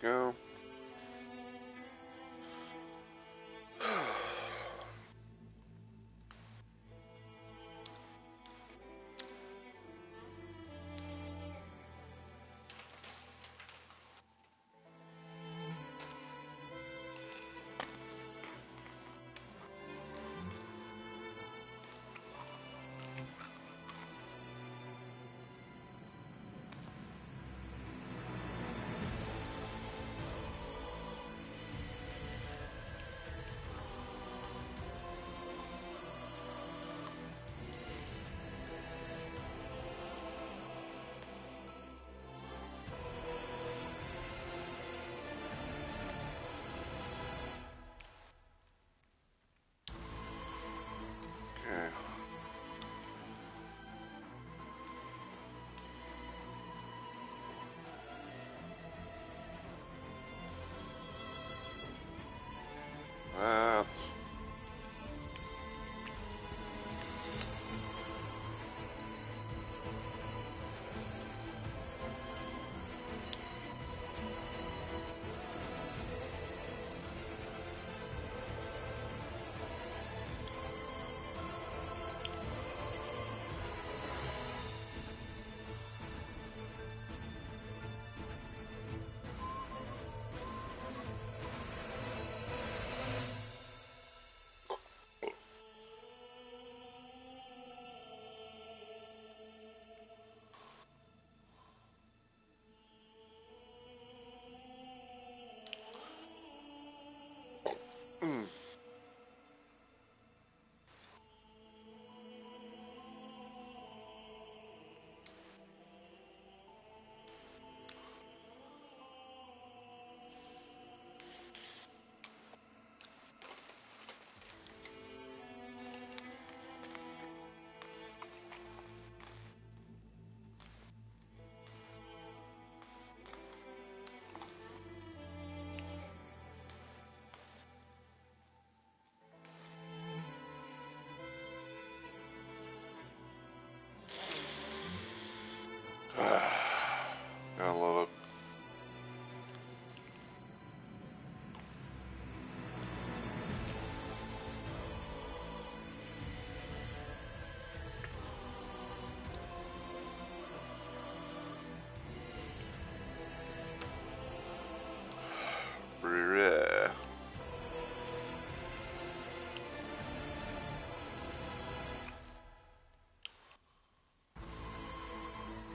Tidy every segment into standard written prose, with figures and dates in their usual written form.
go. Okay. That's mm. Gotta love it. Yeah.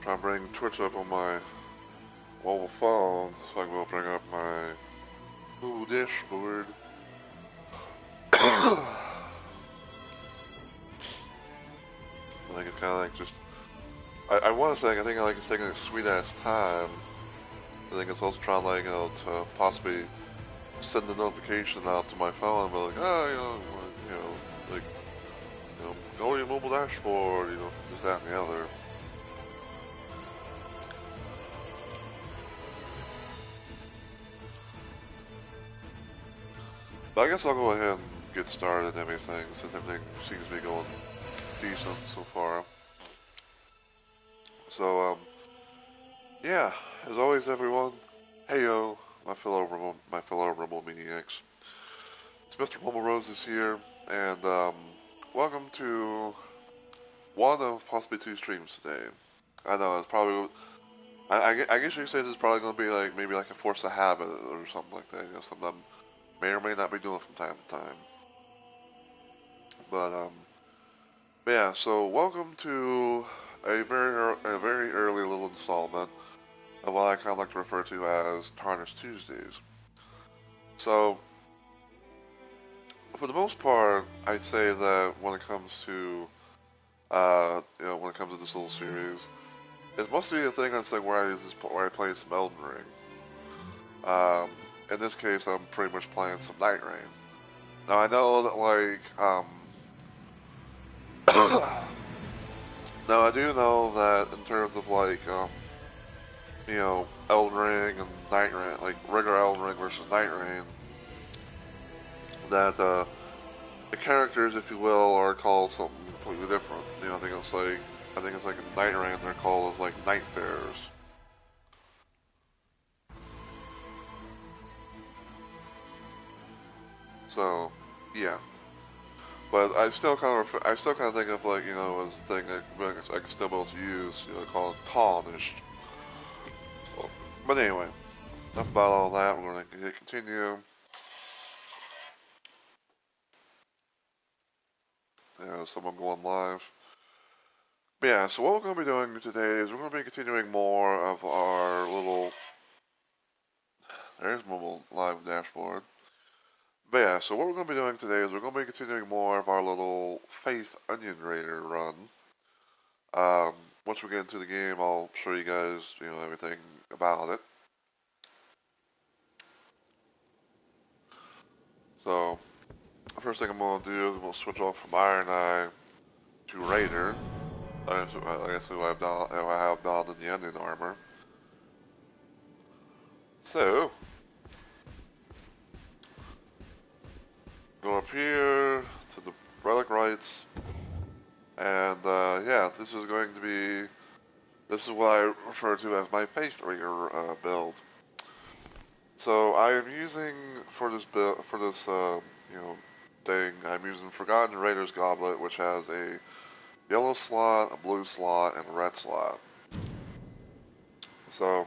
Trying to bring Twitch up on my mobile phone so I can go bring up my Google dashboard. I think it's kind of like just. I want to say, I think I like it's taking a sweet ass time. I think it's also trying, like, to possibly send the notification out to my phone and be like, oh, like, go to your mobile dashboard, this, that, and the other. But I guess I'll go ahead and get started and everything, since everything seems to be going decent so far. So, yeah, as always, everyone, heyo, my fellow Rumble Maniacs. It's Mr. Rumble Roses here, and welcome to one of possibly two streams today. I know it's probably, I guess you could say this is probably going to be like maybe like a force of habit or something like that. Something I may or may not be doing from time to time. But yeah. So welcome to a very early little installment of what I kind of like to refer to as Tarnished Tuesdays. So for the most part, I'd say that when it comes to when it comes to this little series, it's mostly a thing that's like where I play some Elden Ring. In this case, I'm pretty much playing some Night Rain. Now I know that now I do know that in terms of like Elden Ring and Night Rain, like regular Elden Ring versus Night Rain, that the characters, if you will, are called something completely different. I think it's like in Night Rain they're called as like Night Fares. So, yeah. But I still kind of think of like, as a thing that I can still be able to use, called tarnished. But anyway, enough about all that. We're going to hit continue. Someone going live. But yeah, so what we're going to be doing today is we're going to be continuing more of our little. There's mobile live dashboard. But yeah, so what we're going to be doing today is we're going to be continuing more of our little Faith Onion Raider run. Um, Once we get into the game, I'll show you guys, everything about it. So, the first thing I'm going to do is I'm going to switch off from Iron Eye to Raider. I guess who I have donned in the Onion armor. So, go up here to the Relic Rites, and yeah, this is going to be, this is what I refer to as my Faith Raider build. So I am using for this build, for this thing, I'm using Forgotten Raider's Goblet, which has a yellow slot, a blue slot, and a red slot. So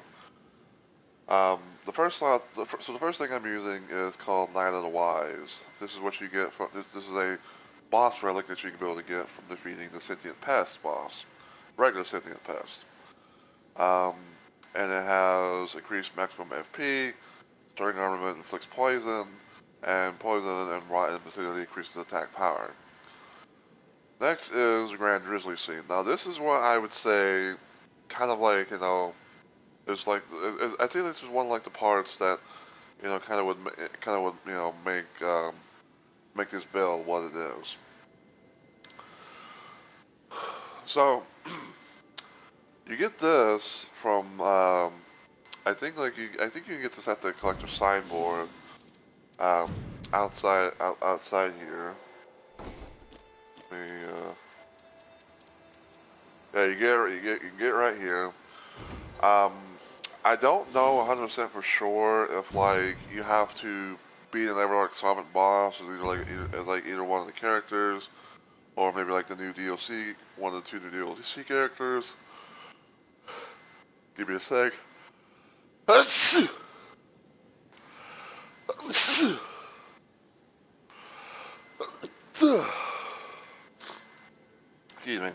the first slot, so the first thing I'm using is called Knight of the Wise. This is what you get from this is a boss relic that you can be able to get from defeating the Sentient Pest boss, regular Sentient Pest. Um, and it has increased maximum FP, stirring armament inflicts poison, and poison and rot in the vicinity increases attack power. Next is Grand Drizzly Scene. Now this is what I would say, kind of like, it's like, I think this is one of like the parts that, kind of would, make this build what it is. So, you get this from, I think you can get this at the collector signboard, um, outside here. Let me, yeah, you get right here. Um, I don't know 100% for sure if like you have to beat an Everark Summit boss as either one of the characters, or maybe like the new DLC, one of the two new DLC characters. Give me a sec. Excuse me.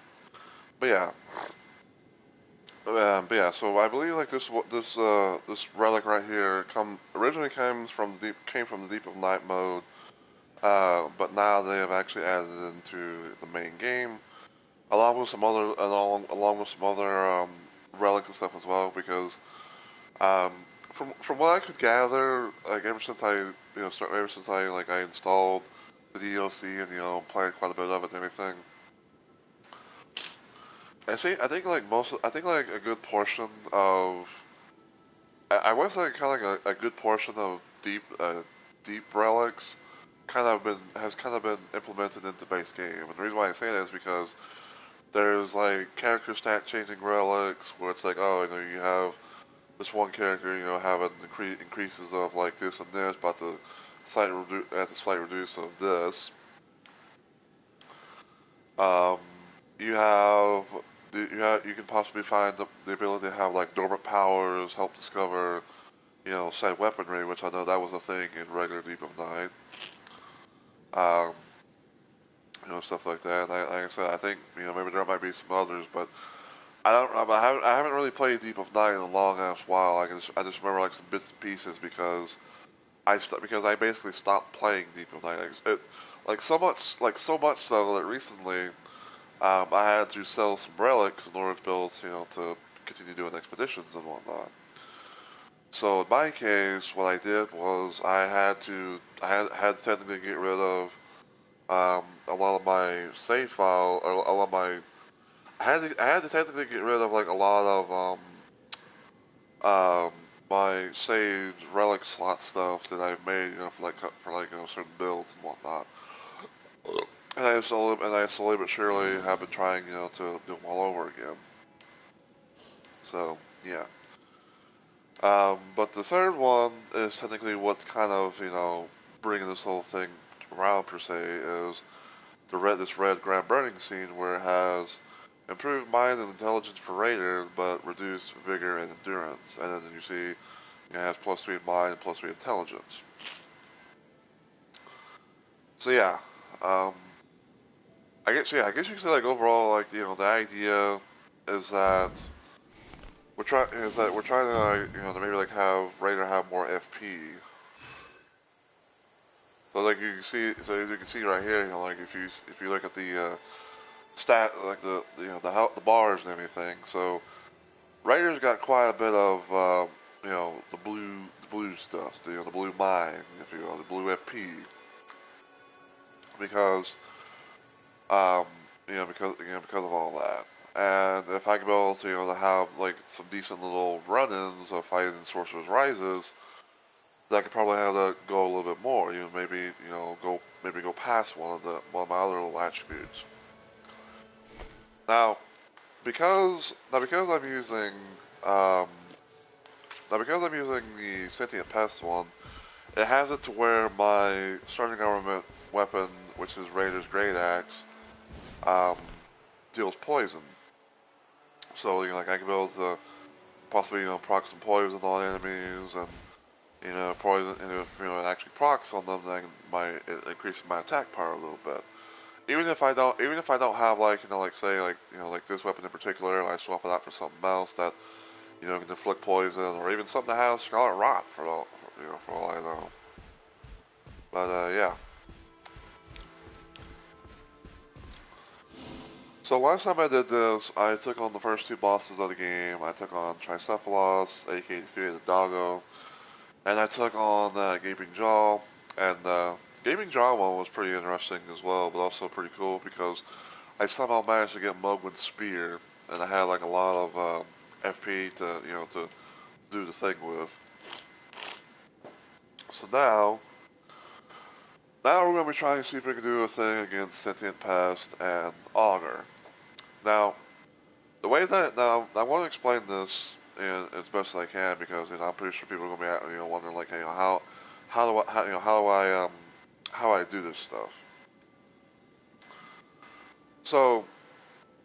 But yeah. But yeah, so I believe like this relic right here originally came from the Deep of Night mode, but now they have actually added it into the main game, along with some other relics and stuff as well. Because um, from what I could gather, like ever since I installed the DLC and played quite a bit of it and everything. I think like a good portion of I would say kind of like a good portion of deep relics has kind of been implemented into the base game. And the reason why I say that is because there's like character stat changing relics where it's like, oh, you have this one character, having increases of like this and this, but at the slight reduce of this. Um, you have you can possibly find the ability to have like dormant powers, help discover said weaponry, which I know that was a thing in regular Deep of Night. Um, stuff like that. Like I said, I think maybe there might be some others, but I don't. I haven't really played Deep of Night in a long ass while. I just remember like some bits and pieces because because I basically stopped playing Deep of Night. Like so much so that recently I had to sell some relics in order to build to continue doing expeditions and whatnot. So in my case, what I did was I had to technically get rid of a lot of my save file, or a lot of my I had to technically get rid of like a lot of um my saved relic slot stuff that I've made for like certain builds and whatnot. And I slowly but surely have been trying to do them all over again. So yeah. But the third one is technically what's kind of bringing this whole thing around per se is this red ground burning scene where it has improved mind and intelligence for Raider, but reduced vigor and endurance. And then you see it has +3 mind and +3 intelligence. So yeah, um, I guess you could say like overall like the idea is that we're trying to to maybe like have Raider have more FP. So like you can see, so as you can see right here, like if you look at the stat, like the bars and everything. So Raiders got quite a bit of the blue stuff, the blue mine, if you will, the blue FP, because um, because of all that. And if I could be able to to have like some decent little run-ins of fighting Sorcerer's Rises, that could probably have that go a little bit more. Maybe go past one of my other little attributes. Now, because I'm using um, because I'm using the Sentient Pest one, it has it to where my starting government weapon, which is Raider's Great Axe, um, deals poison. So like I can be able to possibly proc some poison on enemies, and poison, and if it actually procs on them, then it increases my attack power a little bit. Even if I don't have like like say like this weapon in particular, I swap it out for something else that can inflict poison, or even something that has Scarlet Rot for all I know. But yeah. So last time I did this, I took on the first two bosses of the game. I took on Tricephalos, aka the Doggo, and I took on Gaping Jaw. And Gaping Jaw one was pretty interesting as well, but also pretty cool because I somehow managed to get Mogwin's spear, and I had like a lot of FP to do the thing with. So now we're going to be trying to see if we can do a thing against Sentient Pest and Augur. Now, the way that now I want to explain this as best as I can because I'm pretty sure people are going to be wondering like how I do this stuff. So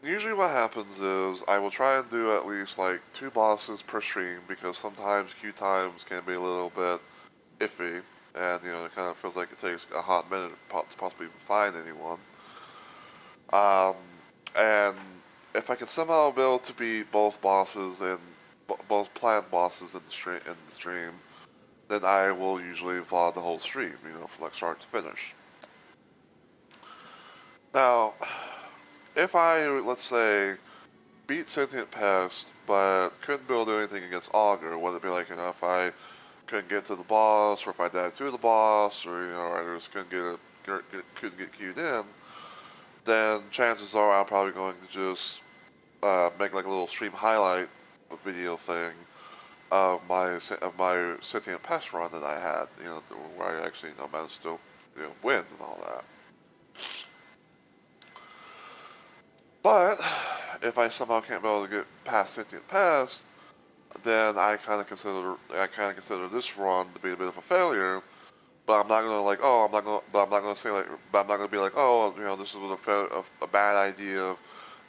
usually what happens is I will try and do at least like 2 bosses per stream because sometimes queue times can be a little bit iffy, and it kind of feels like it takes a hot minute to possibly find anyone. Um, and if I can somehow be able to beat both bosses and both planned bosses in the stream, then I will usually VOD the whole stream, from like start to finish. Now, if I let's say beat Sentient Pest but couldn't be able to do anything against Augur, would it be like if I couldn't get to the boss, or if I died to the boss, or I just couldn't get queued in, then chances are I'm probably going to just make like a little stream highlight video thing of my Sentient Pest run that I had, where I actually managed to win and all that. But if I somehow can't be able to get past Sentient Pest, then I kind of consider this run to be a bit of a failure. But I'm not gonna like, oh, I'm not gonna say like, but I'm not gonna be like, oh, this was a bad idea of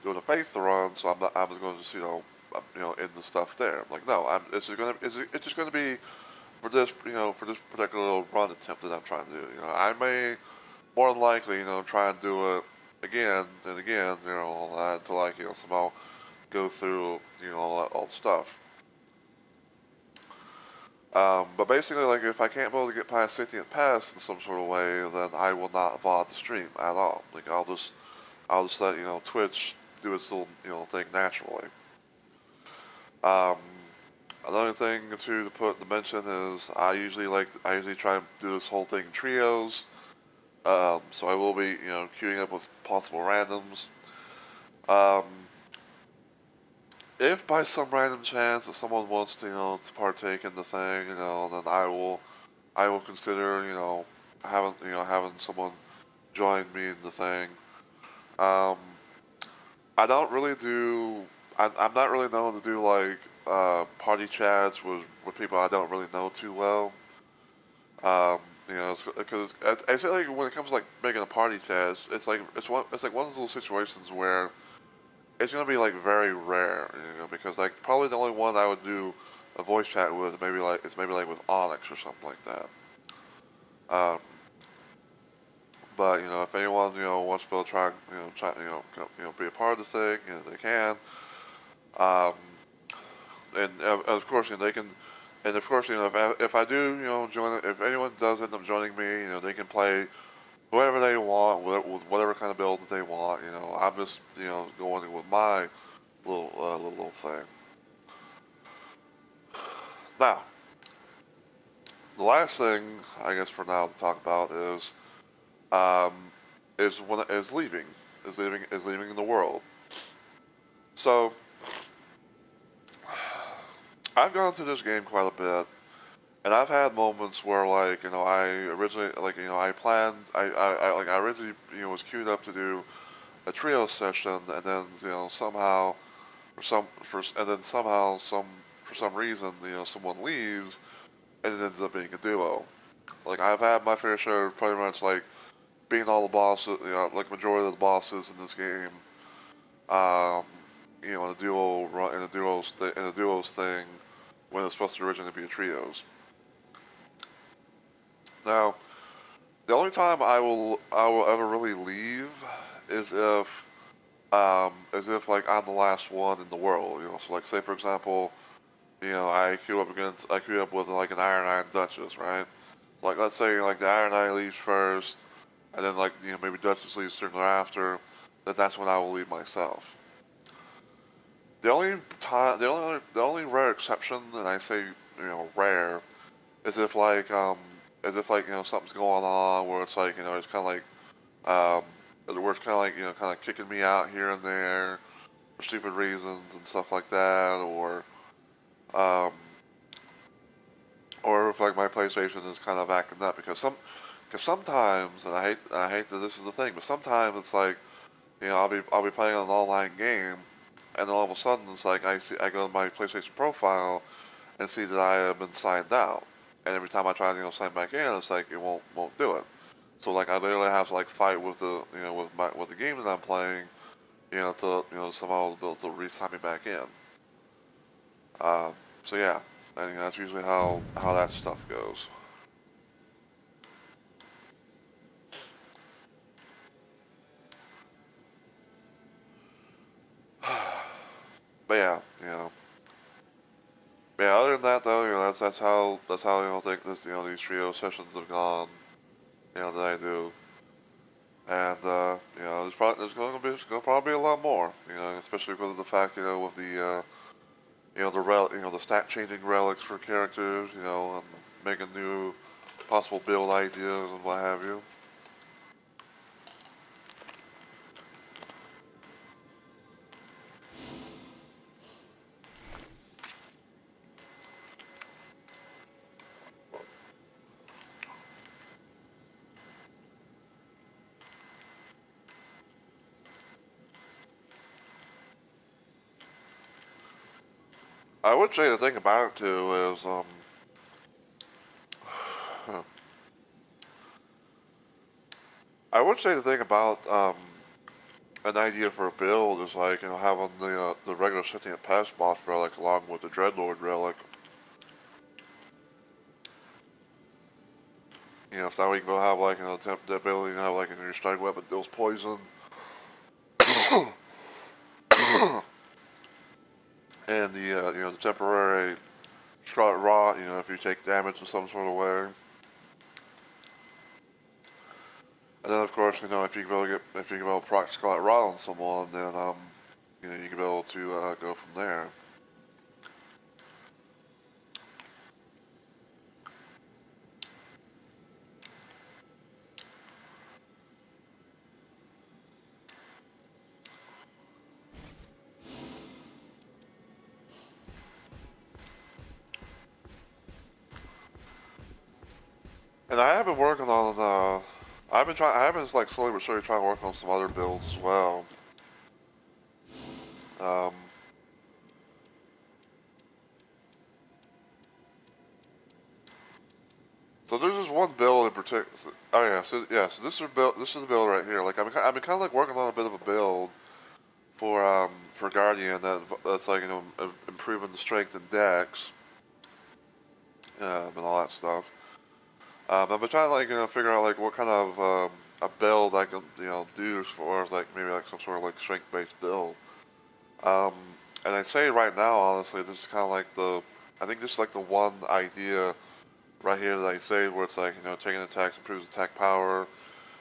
doing a faith run, so I'm just going to just end the stuff there. I'm like, no, it's just gonna be for this for this particular little run attempt that I'm trying to do. I may more than likely try and do it again and again, all that until I somehow go through all the stuff. But basically, like, if I can't be able to get past Sentient Pest in some sort of way, then I will not VOD the stream at all. Like, I'll just let, Twitch do its little, thing naturally. Um, Another thing, too, to mention is I usually try and do this whole thing in trios. So I will be, queuing up with possible randoms. If by some random chance if someone wants to to partake in the thing, then I will consider having someone join me in the thing. Um, I don't really do I'm not really known to do like party chats with people I don't really know too well. You know, because I feel like when it comes to like making a party chat, it's like one of those situations where it's gonna be like very rare, you know, because like probably the only one I would do a voice chat with maybe like with Onyx or something like that. Um, but you know, if anyone wants to try be a part of the thing, you know, they can. Um, and of course, you know, they can. And of course, you know, if I do, you know, join, if anyone does end up joining me, you know, they can play whoever they want with whatever kind of build that they want. You know, I'm just going with my little thing. Now, the last thing I guess for now to talk about um, is leaving is leaving the world. So I've gone through this game quite a bit, and I've had moments where like I originally I planned I originally was queued up to do a trio session, and then somehow and then somehow for some reason someone leaves and it ends up being a duo. Like I've had my fair share of pretty much like being all the bosses, like majority of the bosses in this game, um, in a duo run in a duos thing when it's supposed to originally be a trios. Now, the only time I will ever really leave is if like I'm the last one in the world. You know, so like say for example, I queue up with like an Iron Eye Duchess, right? Like let's say like the Iron Eye leaves first, and then like maybe Duchess leaves soon thereafter. That's when I will leave myself. The only rare exception, and I say rare, is if like something's going on where it's like it's kind of like where it's kind of like kind of kicking me out here and there for stupid reasons and stuff like that, um, or if like my PlayStation is kind of acting up because sometimes, and I hate that this is the thing, but sometimes it's like I'll be playing an online game, and then all of a sudden it's like I go to my PlayStation profile and see that I have been signed out, and every time I try to sign back in, it's like it won't do it. So like I literally have to like fight with the with the game that I'm playing, to somehow be able to re-sign me back in. So yeah, I think that's usually how that stuff goes. But yeah, But yeah, other than that though, that's how think this these trio sessions have gone, that I do, and there's gonna probably be a lot more, especially because of the fact with the the stat changing relics for characters, and making new possible build ideas and what have you. I would say the thing about it too is I would say the thing about an idea for a build is like having the regular sentient pest boss relic along with the dreadlord relic. So that way you can go have like the ability to have like your strike weapon deals poison, and the the temporary scarlet rot. If you take damage in some sort of way, and then of course if you can be able to if you can be able to proc scarlet rot on someone, then you can be able to go from there. And I have been working on I have been like slowly but surely trying to work on some other builds as well. Um, So there's this one build in particular. Oh yeah, so this is a build. This is the build right here. Like I've been kind of like working on a bit of a build for Guardian that's like improving the strength and dex and all that stuff. I've been trying to like figure out like what kind of a build I can do as far as like maybe like some sort of like strength based build. Um, and I say right now, honestly, this is kind of like I think this is like the one idea right here that I say where it's like taking attacks improves attack power,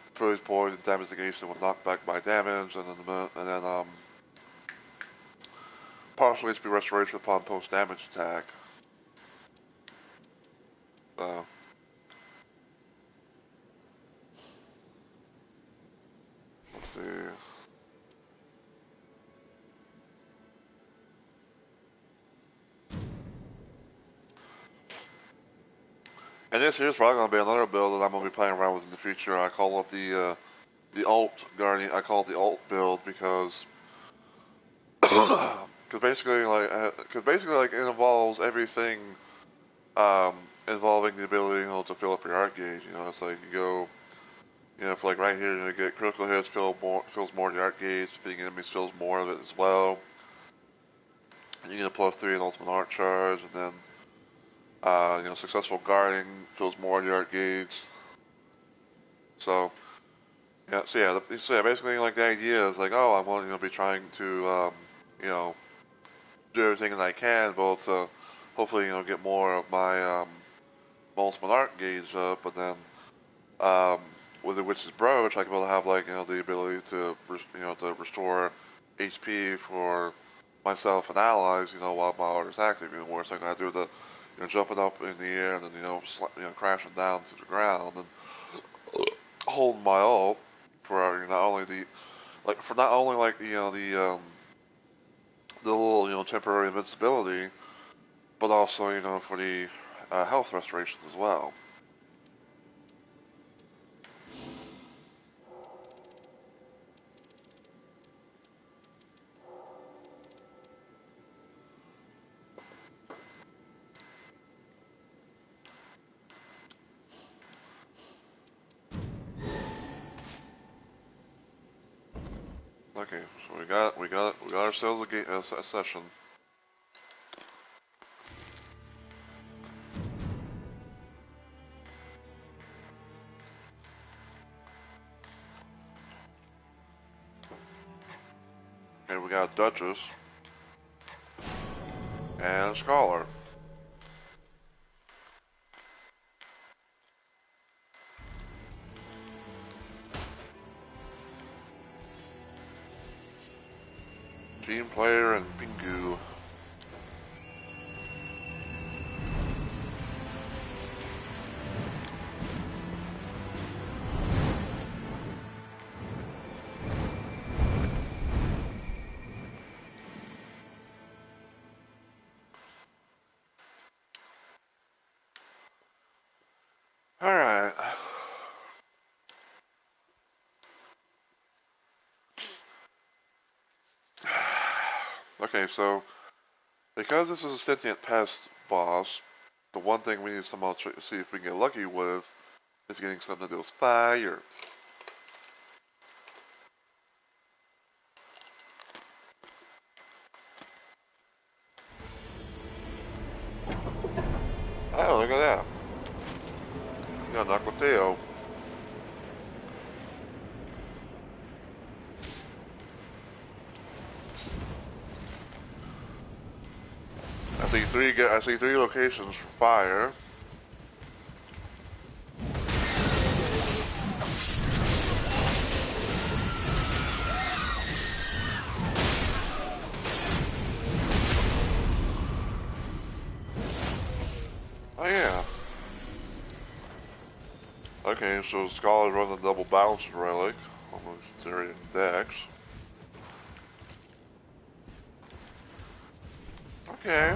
improves poison damage negation with knockback by damage, and then partial HP restoration upon post damage attack. So. Let's see. And this here's probably going to be another build that I'm going to be playing around with in the future. I call it the alt Guardian. I call it the alt build because basically like it involves everything involving the ability to fill up your art gauge. It's like you go for like right here you get critical hits fills more of the art gauge. Defeating enemies fills more of it as well. And you get a +3 in ultimate art charge, and then successful guarding fills more of the art gauge. So basically, like the idea is like, oh, I'm going to be trying to, do everything that I can, both to hopefully, get more of my ultimate art gauge up, but then with the Witch's Brooch, I can have like the ability to, to restore HP for myself and allies, while my art is active. Where it's like I do the, jumping up in the air and then crashing down to the ground and holding my ult for not only the little temporary invincibility, but also for the health restoration as well. Okay, so we got ourselves a session. Okay, we got a Duchess and a Scholar. Team Player and Pingu. Alright. Okay, so because this is a sentient pest boss, the one thing we need to somehow see if we can get lucky with is getting something that deals fire. Oh, look at that. We got Nakoteo. I see three locations for fire. Oh yeah. Okay, so Scholar runs a double bounce relic, almost Zerian Dex. Okay.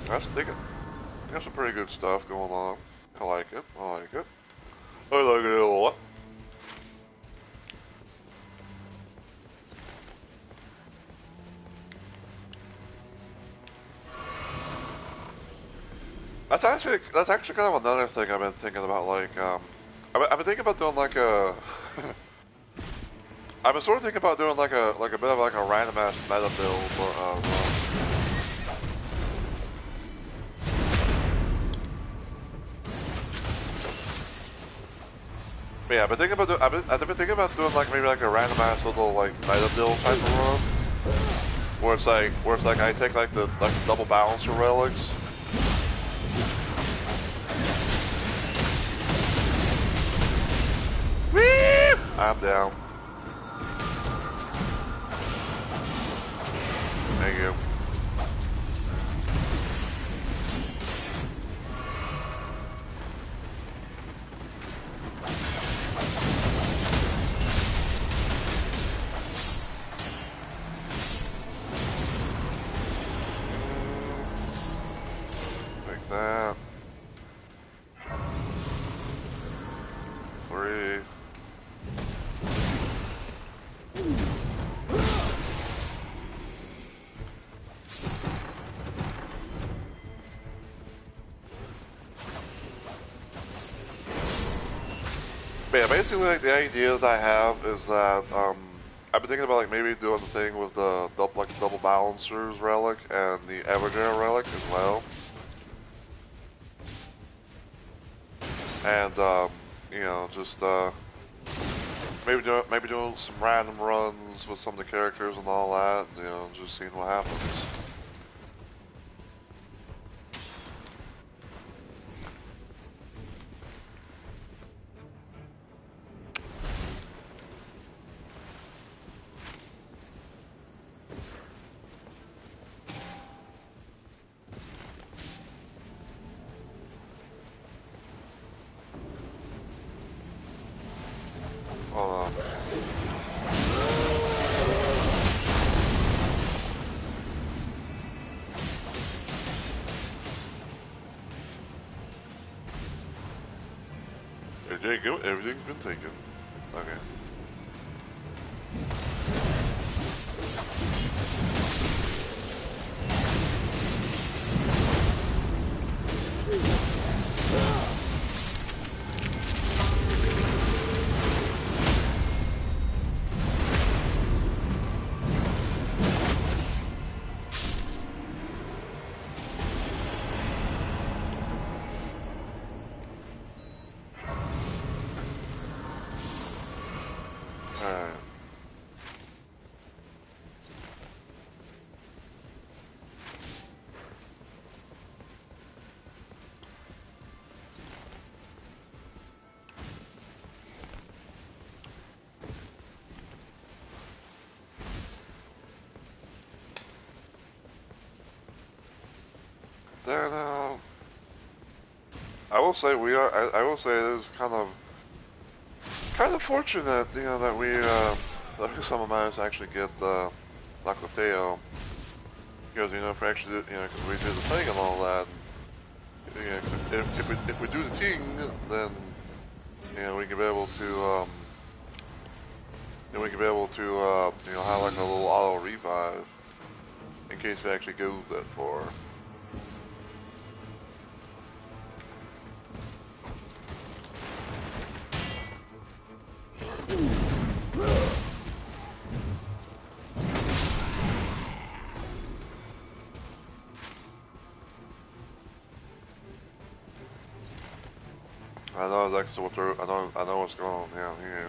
That's some pretty good stuff going on. I like it. I like it a lot. that's actually kind of another thing I've been thinking about. Like, I've been thinking about doing like a. I've been sort of thinking about doing like a bit of like a random ass meta build, but yeah, I've been thinking about doing like maybe like a random ass little like meta build type of run, where it's like I take like the double balancer relics. Whee! I'm down. Thank you. Like that. 3. But yeah, basically, like the idea that I have is that I've been thinking about like maybe doing the thing with the double balancers relic and the Evergreen relic as well, and you know, just maybe doing some random runs with some of the characters and all that, and, you know, just seeing what happens. Hold on. Everything's been taken. Okay. Alright. Then, I will say I will say it is kind of fortunate, you know, that that some of us actually get Lactoteo, because, you know, if we actually did, you know, because we did the thing and all that, you know, if we do the thing, then, you know, we can be able to, you know, have like a little auto revive in case it actually goes that far. I know that's what they're, I know what's going on down here.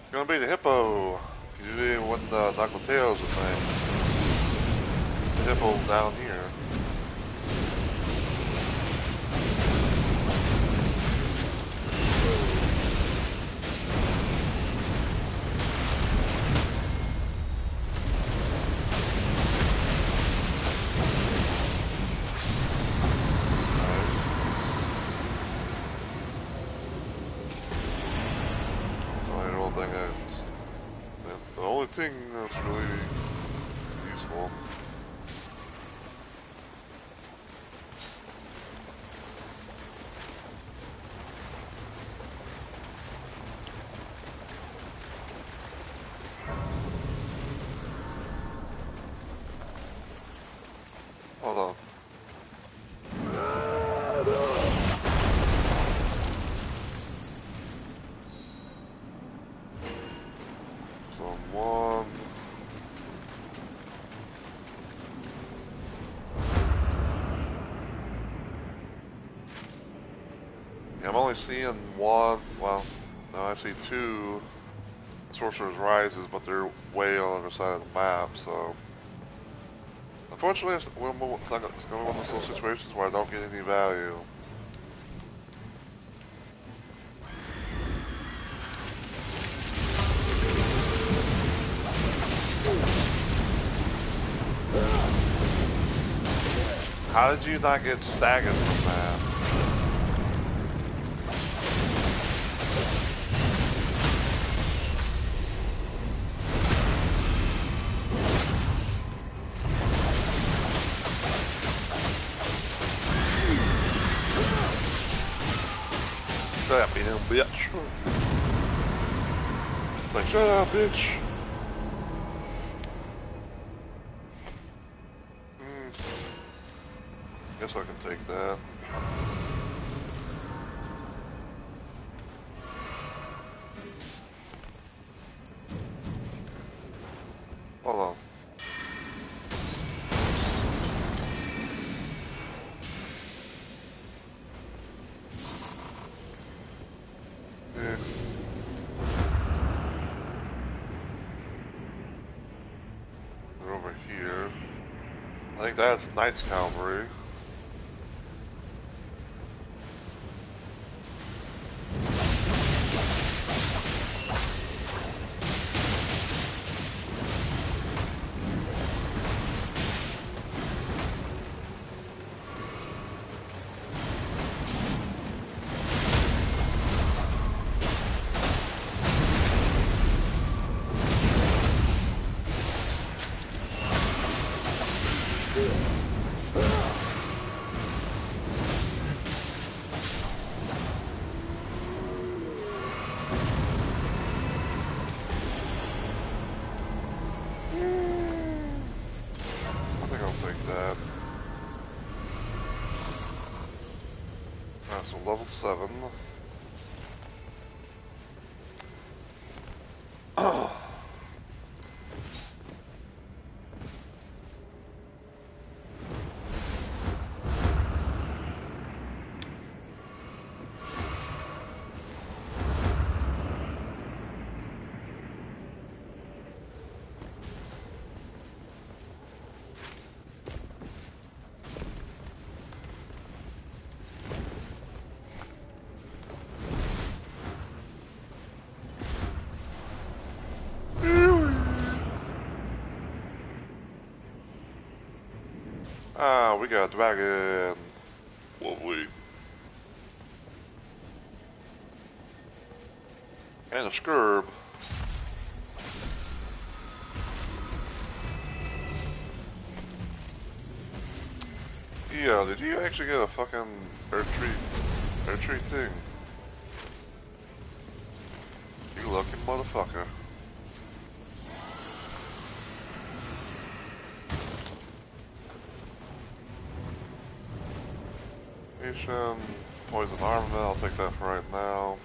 It's gonna be the hippo. Usually when the Knuckletail's a thing. The hippo down here. The only thing that's really useful. Hold on. I'm only seeing one, well, no, I see two Sorcerer's Rises, but they're way on the other side of the map, so... Unfortunately, it's going to be one of those situations where I don't get any value. How did you not get staggered from that? Shut up, you little bitch. It's like, shut up, bitch. Guess I can take that. Hold on. Yeah. They're over here. I think that's Knight's Cavalry. So level 7. Ah, we got a dragon. Lovely. And a scurb. Yeah, did you actually get a fucking air treat thing? You lucky motherfucker. Poison armament, I'll take that for right now.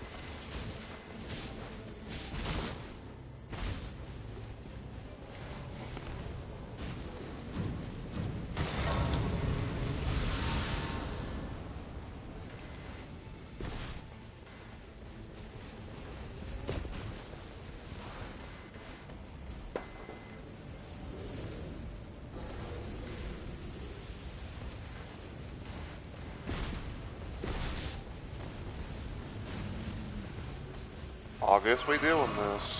I guess we doing this.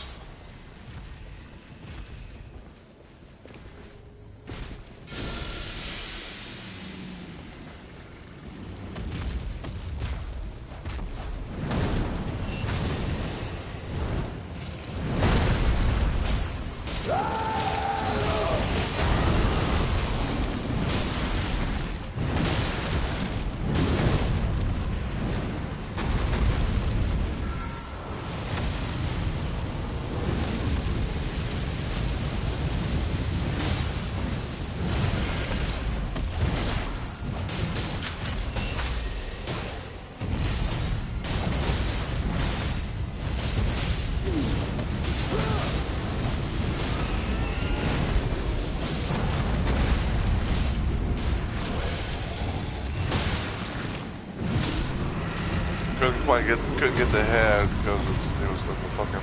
couldn't get the head because it was the fucking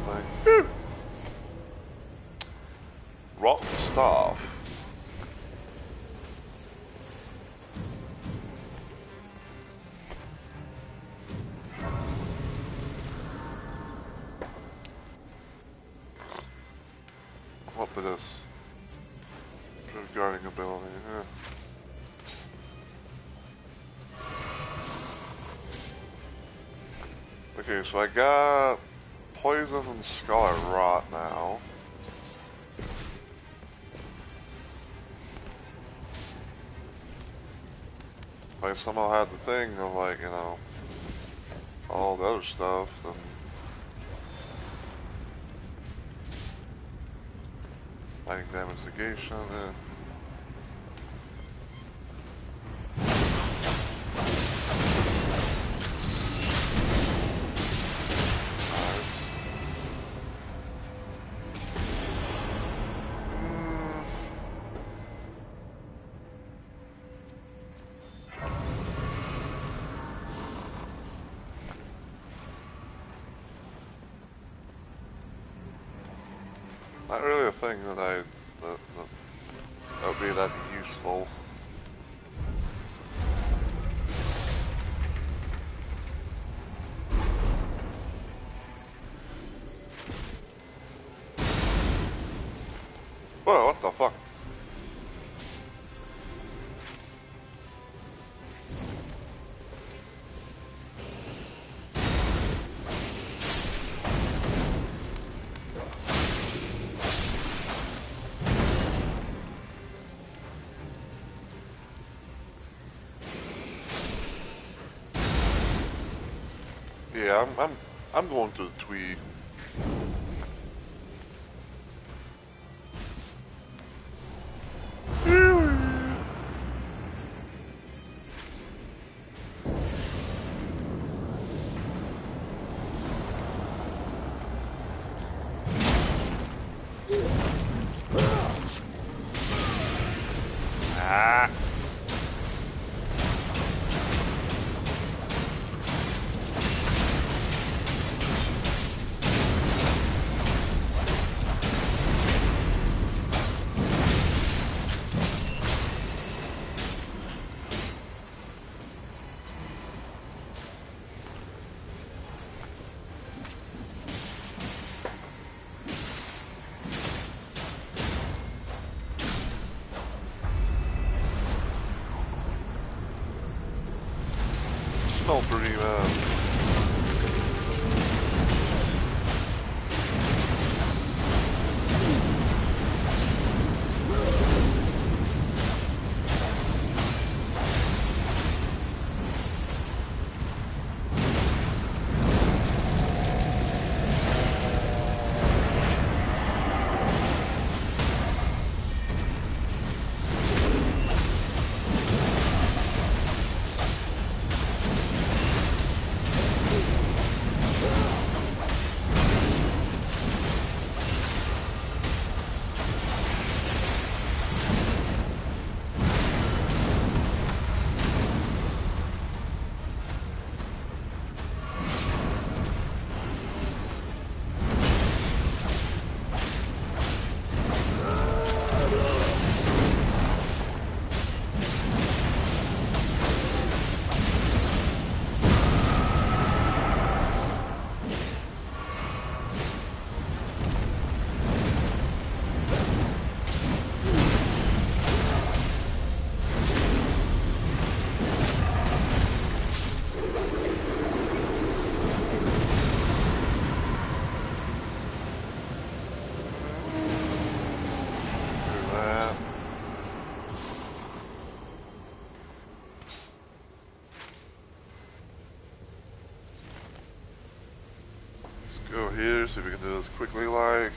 thing. Rotten stuff. What for this? Improved guarding ability, yeah. Okay, so I got poison and scarlet rot now. If I somehow had the thing of, like, you know, all the other stuff, then fighting damage negation, yeah. Not really a thing that would be that useful. Whoa, what the fuck? Yeah, I'm going to the Tweed. Ah. Smell pretty go here, see if we can do this quickly like.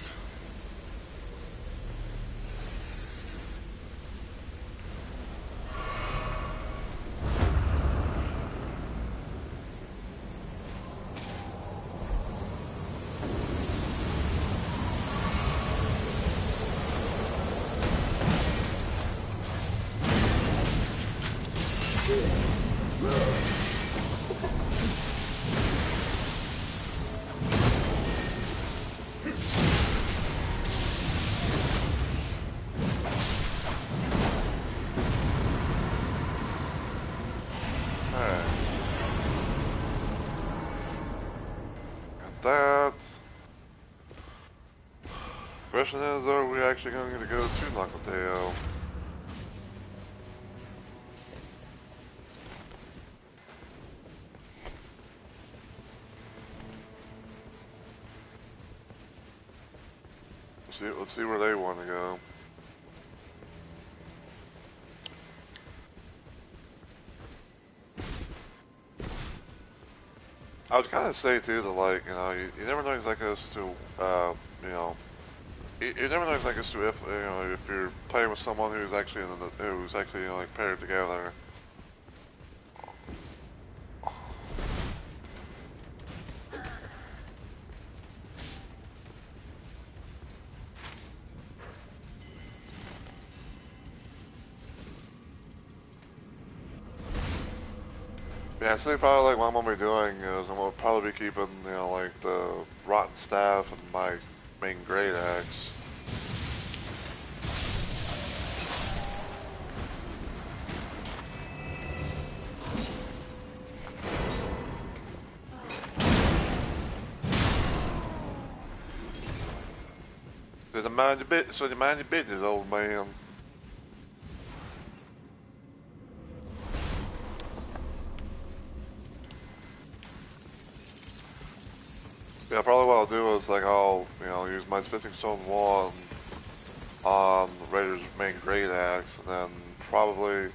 Alright. Got that. Question is, are we actually going to go to Nacoteo? Let's see where they want to go. I would kind of say too that, like, you know, you never know exactly as to, you know, you never know exactly as to if, you know, if you're playing with someone who's actually you know, like paired together. Yeah, so probably like what I'm gonna be doing is I'm gonna probably be keeping, you know, like the rotten staff and my main great axe. So you mind your business, old man. Yeah, probably what I'll do is like I'll, you know, use my Smithing Stone 1 on Raider's main great axe, and then probably,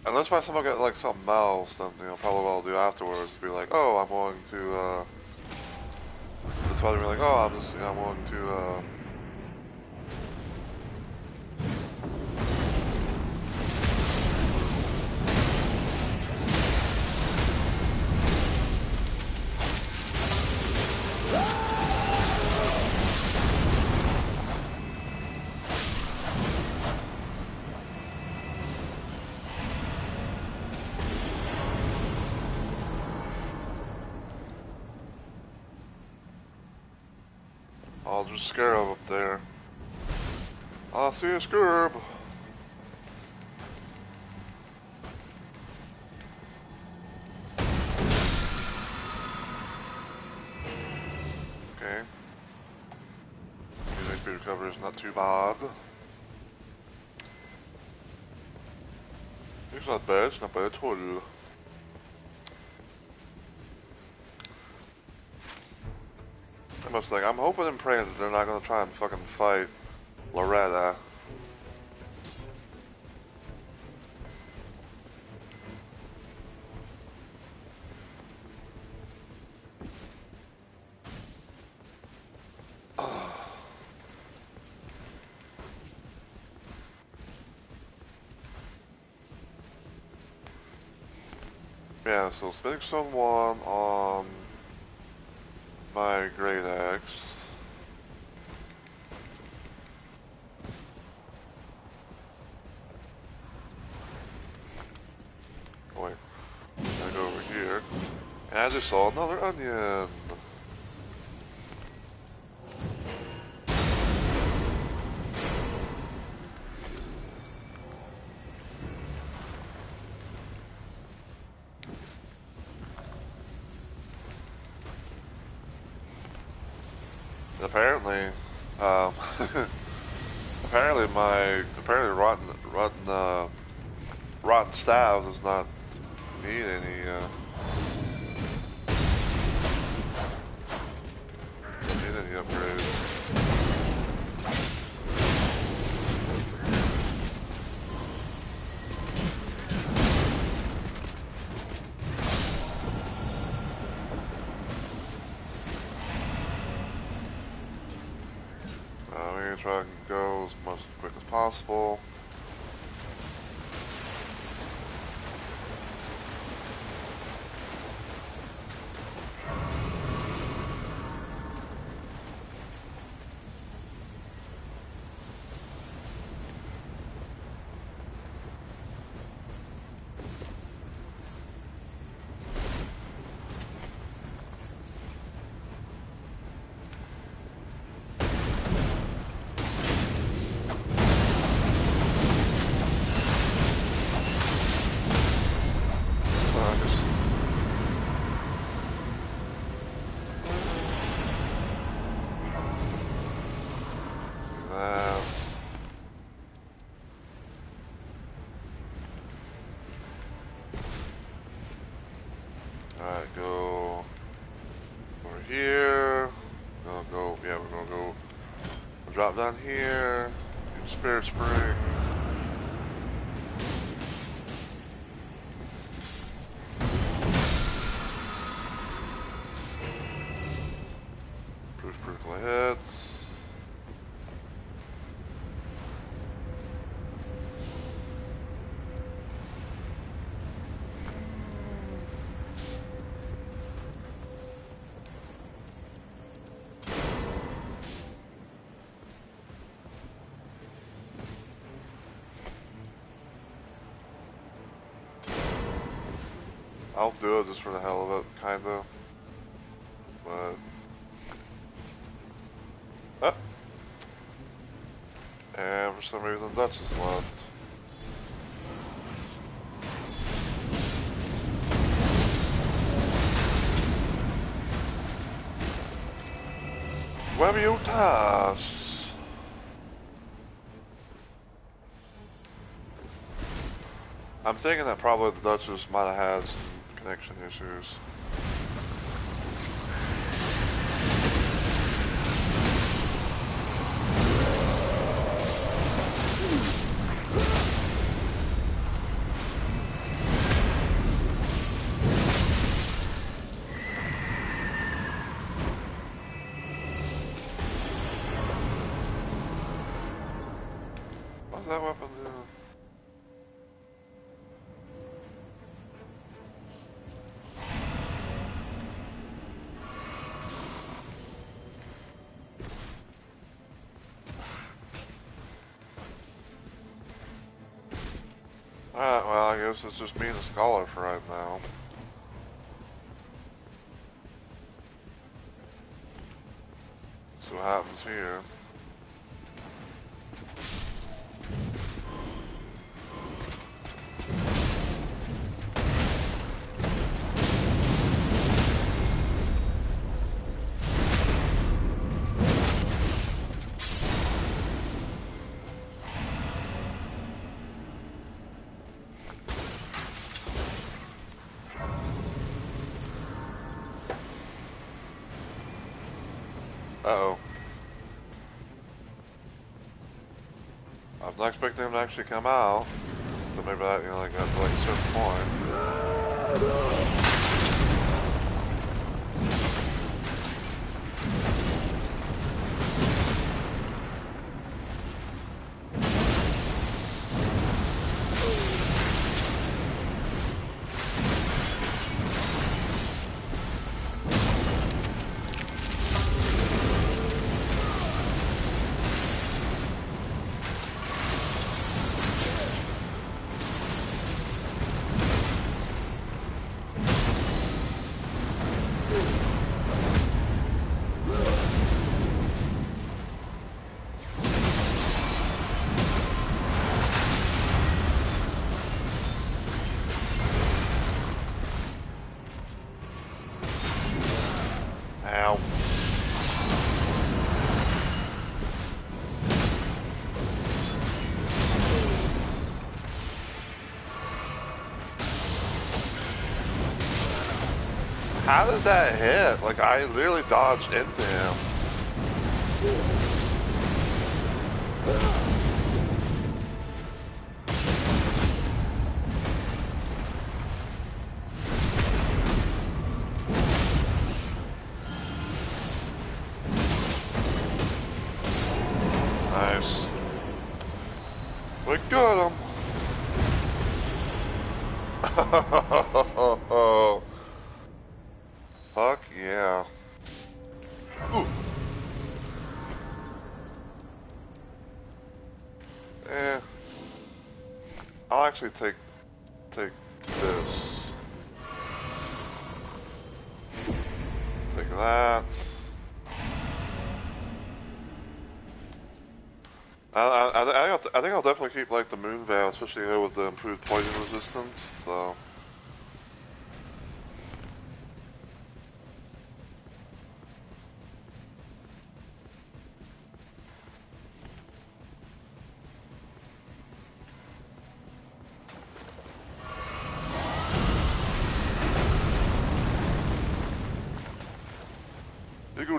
unless by someone get like something else, then, you know, probably what I'll do afterwards is be like, oh, I'm going to, it's probably be like, oh, I'm just, you know, I'm going to, I'll just Scarab up there. I see a Scarab. Okay. His HP recovery is not too bad. It's not bad, it's not bad at all. I'm just like, I'm hoping and praying that they're not gonna try and fucking fight Loretta. Yeah, so Smithing Stone 1 on my Great Axe. Oh wait, I go over here. And I just saw another onion. And apparently, um, apparently rotten staff does not need any, upgrades. We're gonna try and go as much quick as possible. Alright, go over here. Yeah, we're gonna go drop down here. Use Spirit Spring. Improve critical hits. I'll do it just for the hell of it, kinda. But... Oh. And for some reason Dutch is left. Webiotas! I'm thinking that probably the Duchess might have had some connection issues. What's that weapon do? Alright, well, I guess it's just me and the Scholar for right now. See what happens here. Uh-oh. I was not expecting him to actually come out. So maybe that, like, got to, like, a certain point. Ow. How did that hit? Like, I literally dodged into him. Nice. We got him. Fuck yeah. Ooh. I'll actually take this. Take that. I think I'll definitely keep like the Moon Veil, especially with the improved poison resistance. So.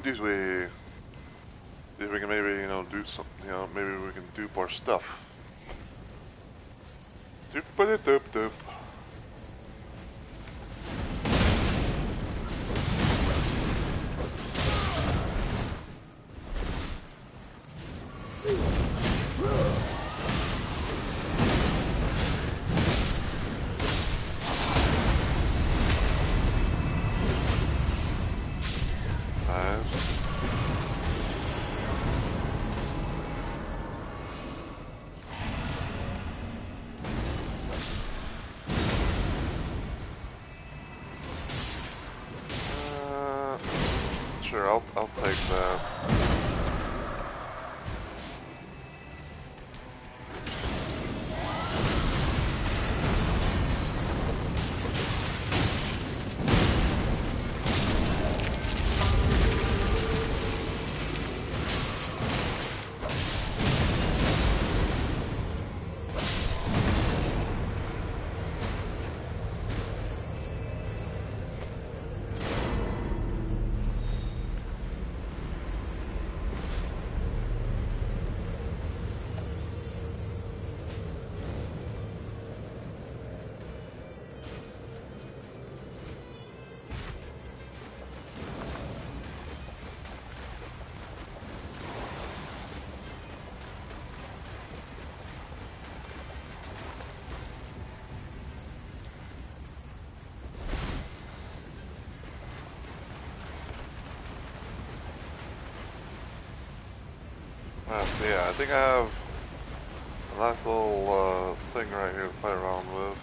this way. See if we can maybe, you know, do some, you know, maybe we can dupe our stuff. Doop-a-doop-doop. Sure, I'll take that. So yeah, I think I have a nice little thing right here to play around with.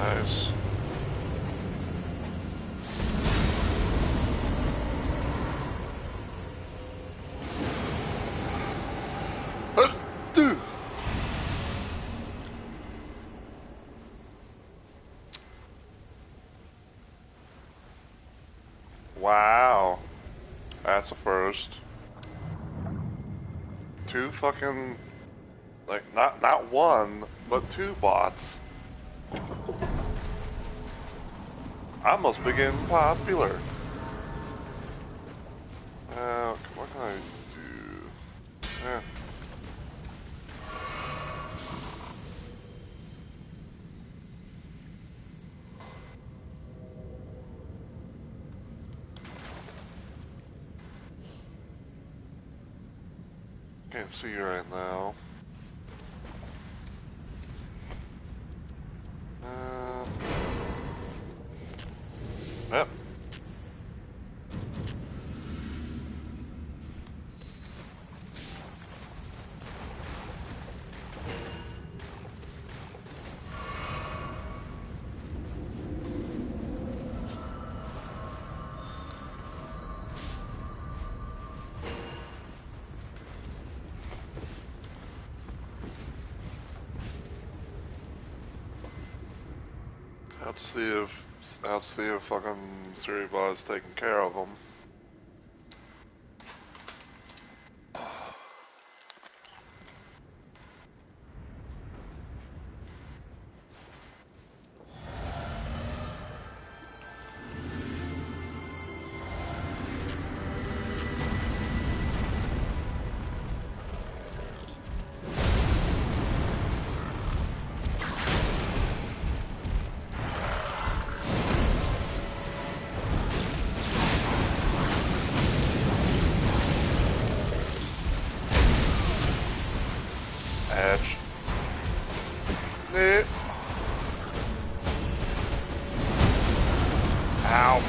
Nice. Wow. That's a first. Two fucking, like, not one, but two bots. I must be getting popular. What can I do? Eh. Can't see you right now. Uh, yep. I'll see if fucking Siribot's taking care of them. Edge. Nee. Ow.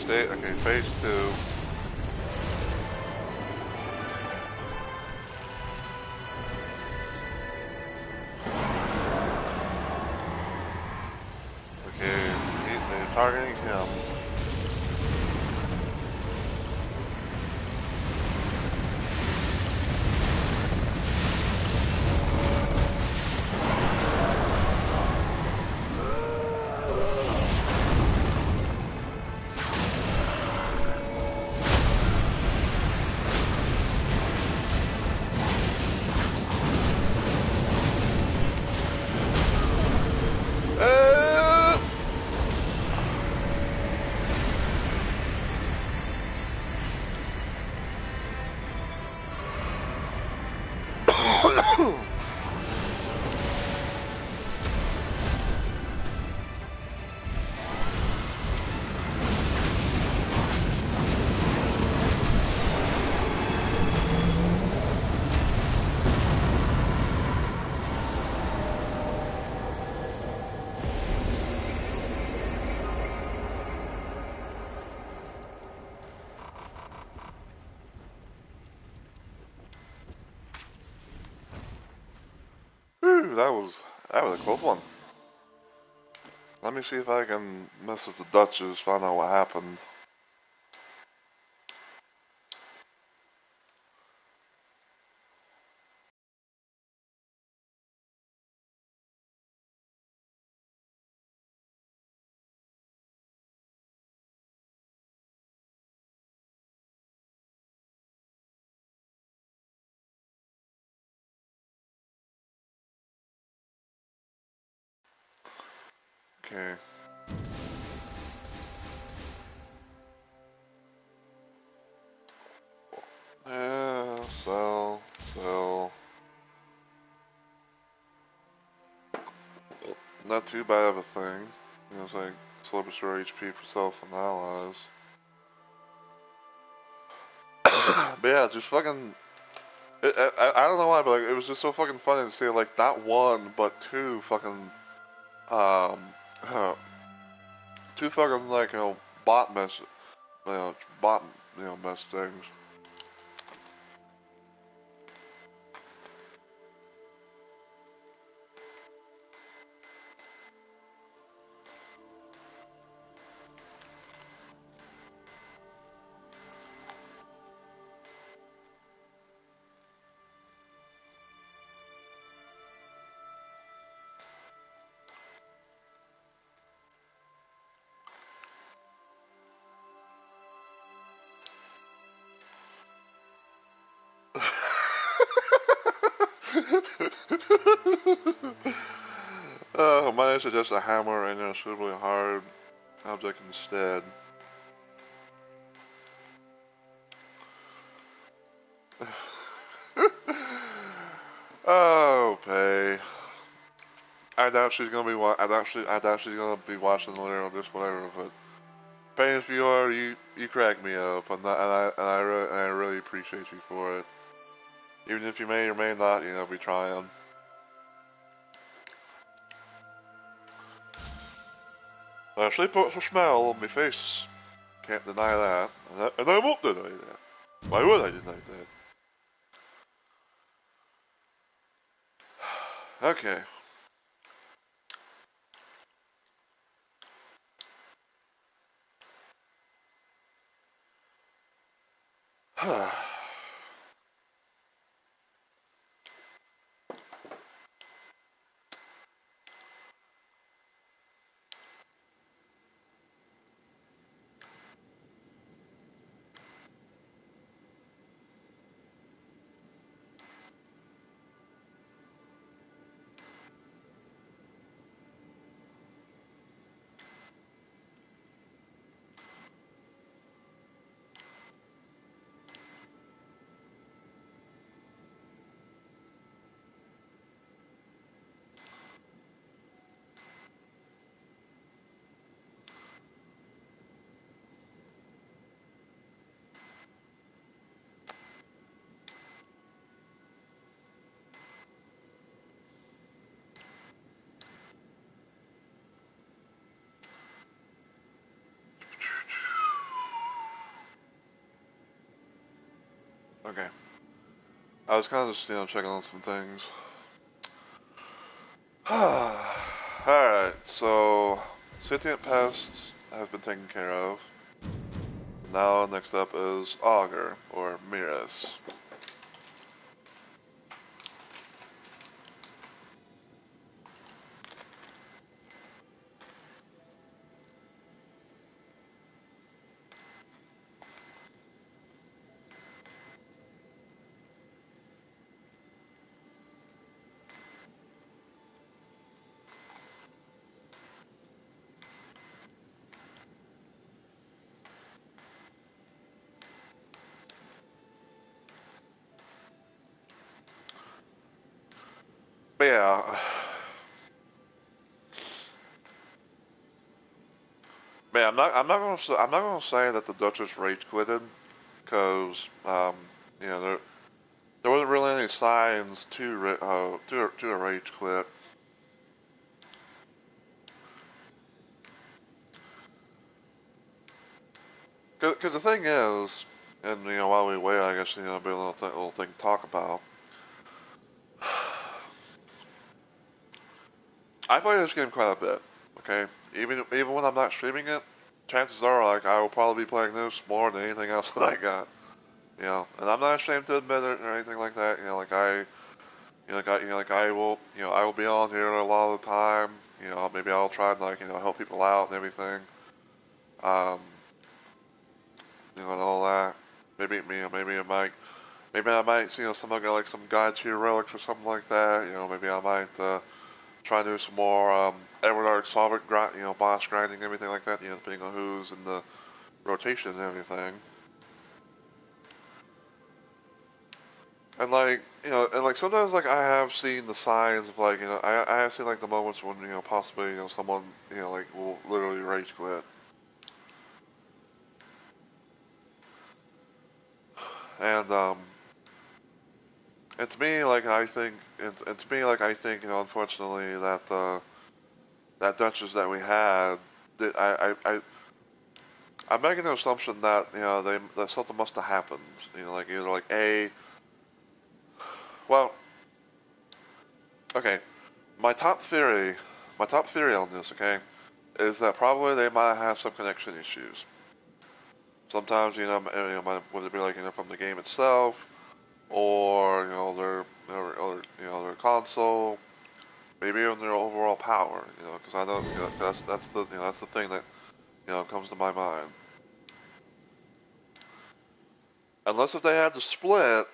Okay, phase two. Okay, they're targeting him. Whew, that was a close one. Let me see if I can message the Duchess, find out what happened. Okay. not too bad of a thing. You know, it's like slow but sure HP for self and allies. But yeah, just fucking. I don't know why, but like, it was just so fucking funny to see like not one but two fucking um two fucking like bot mess bot mess things. Mine is just a hammer and a suitably hard object instead. Oh, Pay. I doubt she's gonna be. I doubt she's gonna be watching later or just whatever. But Pay, if you are, you crack me up, and I really appreciate you for it. Even if you may or may not, be trying. She puts a smile on my face. Can't deny that. And I won't deny that. Why would I deny that? Okay. Okay. I was kind of just, checking on some things. Alright, so sentient pests have been taken care of. Now, next up is Augur, or Miras. But yeah. Man, I'm not gonna say that the Duchess rage quitted, because, there wasn't really any signs to a rage quit. Because the thing is, and while we wait, I guess be a little thing to talk about. I play this game quite a bit. Okay, even when I'm not streaming it, chances are like I will probably be playing this more than anything else that I got. And I'm not ashamed to admit it or anything like that. Like I will, I will be on here a lot of the time. Maybe I'll try and help people out and everything. Um, and all that. Maybe I might, somehow get like some guide to your relics or something like that. Maybe I might try and do some more Everdark Solvent grind, boss grinding, everything like that. Depending on who's in the rotation and everything. And like, you know, and like sometimes like I have seen the signs of like, you know, I have seen like the moments when, you know, possibly, you know, someone, you know, like will literally rage quit. And and to me like I think and to me like I think, you know, unfortunately that that Duchess that we had, that I'm making an assumption that, you know, that something must have happened. You know, like either like a, well, okay, my top theory, my top theory on this, okay, is that probably they might have some connection issues. Sometimes, you know, whether it be like, you know, from the game itself, or you know, you know, their console, maybe even their overall power. You know, because I know, you know, that's the, you know, that's the thing that, you know, comes to my mind. Unless if they had to split,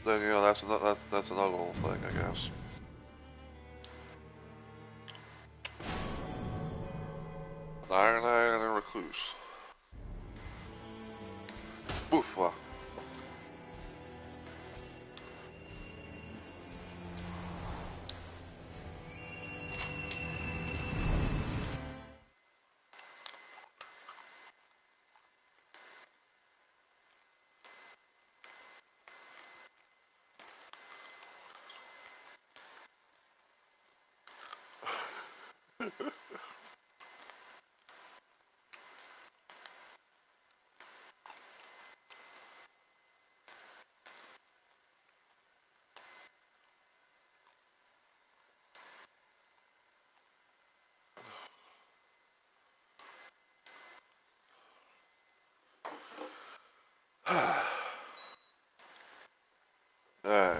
then you know that's another little thing, I guess. An Iron Knight and a Recluse. Oof. Alright.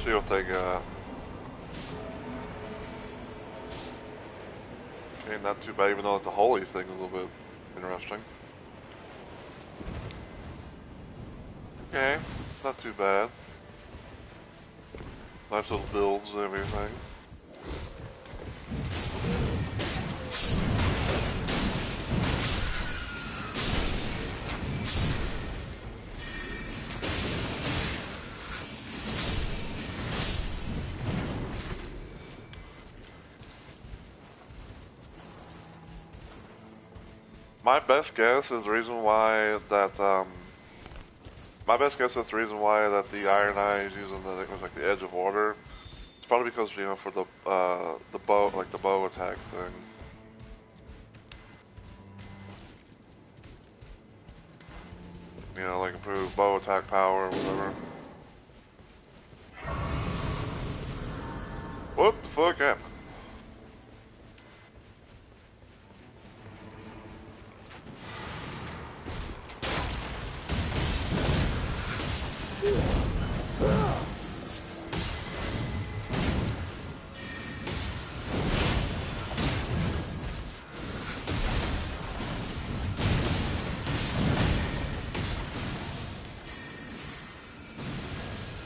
See what they got. Okay, not too bad, even though the holy thing is a little bit interesting. Okay, not too bad. Nice little builds and everything. My best guess is the reason why that my best guess is the reason why that the Iron Eye is using the, I think it was like the Edge of Order. It's probably because, you know, for the bow, like the bow attack thing. You know, like improve bow attack power or whatever. What the fuck happened?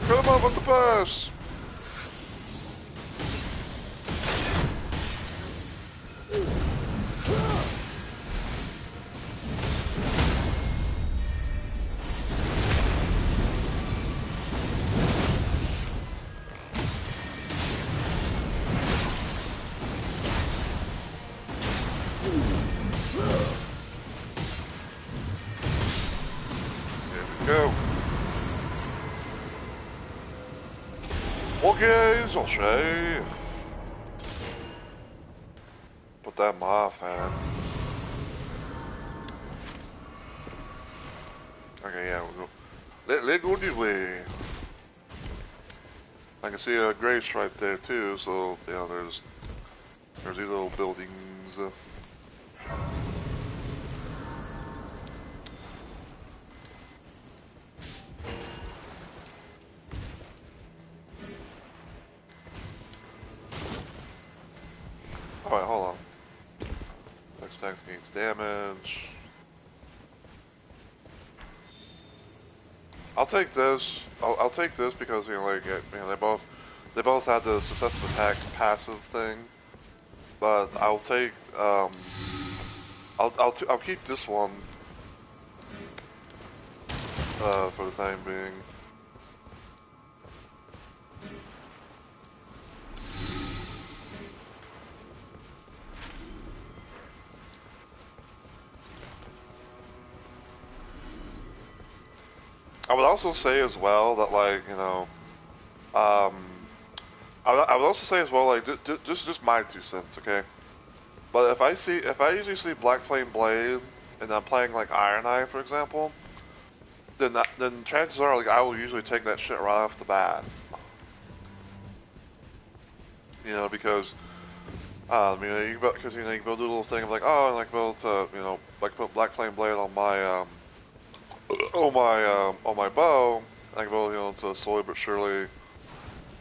Come on with the bus! Go. Okay, I'll say. Put that in my off hand. Okay, yeah, we'll go. Let go the way. I can see a Grace right there too, so yeah, there's these little buildings. Alright, hold on. Next attack gains damage. I'll take this. I'll take this because, you know, like, you know, they both had the successive attacks passive thing. But I'll take I'll keep this one. for the time being. I would also say as well that, like, you know, um, I would also say as well, like, just my 2 cents, okay? But if I usually see Black Flame Blade and I'm playing like Iron Eye, for example, then chances are, like, I will usually take that shit right off the bat. You know, because you know, because you know, you can build a little thing of like, oh, and like build you know, like put Black Flame Blade on my on my bow. I can build, you know, to slowly but surely, you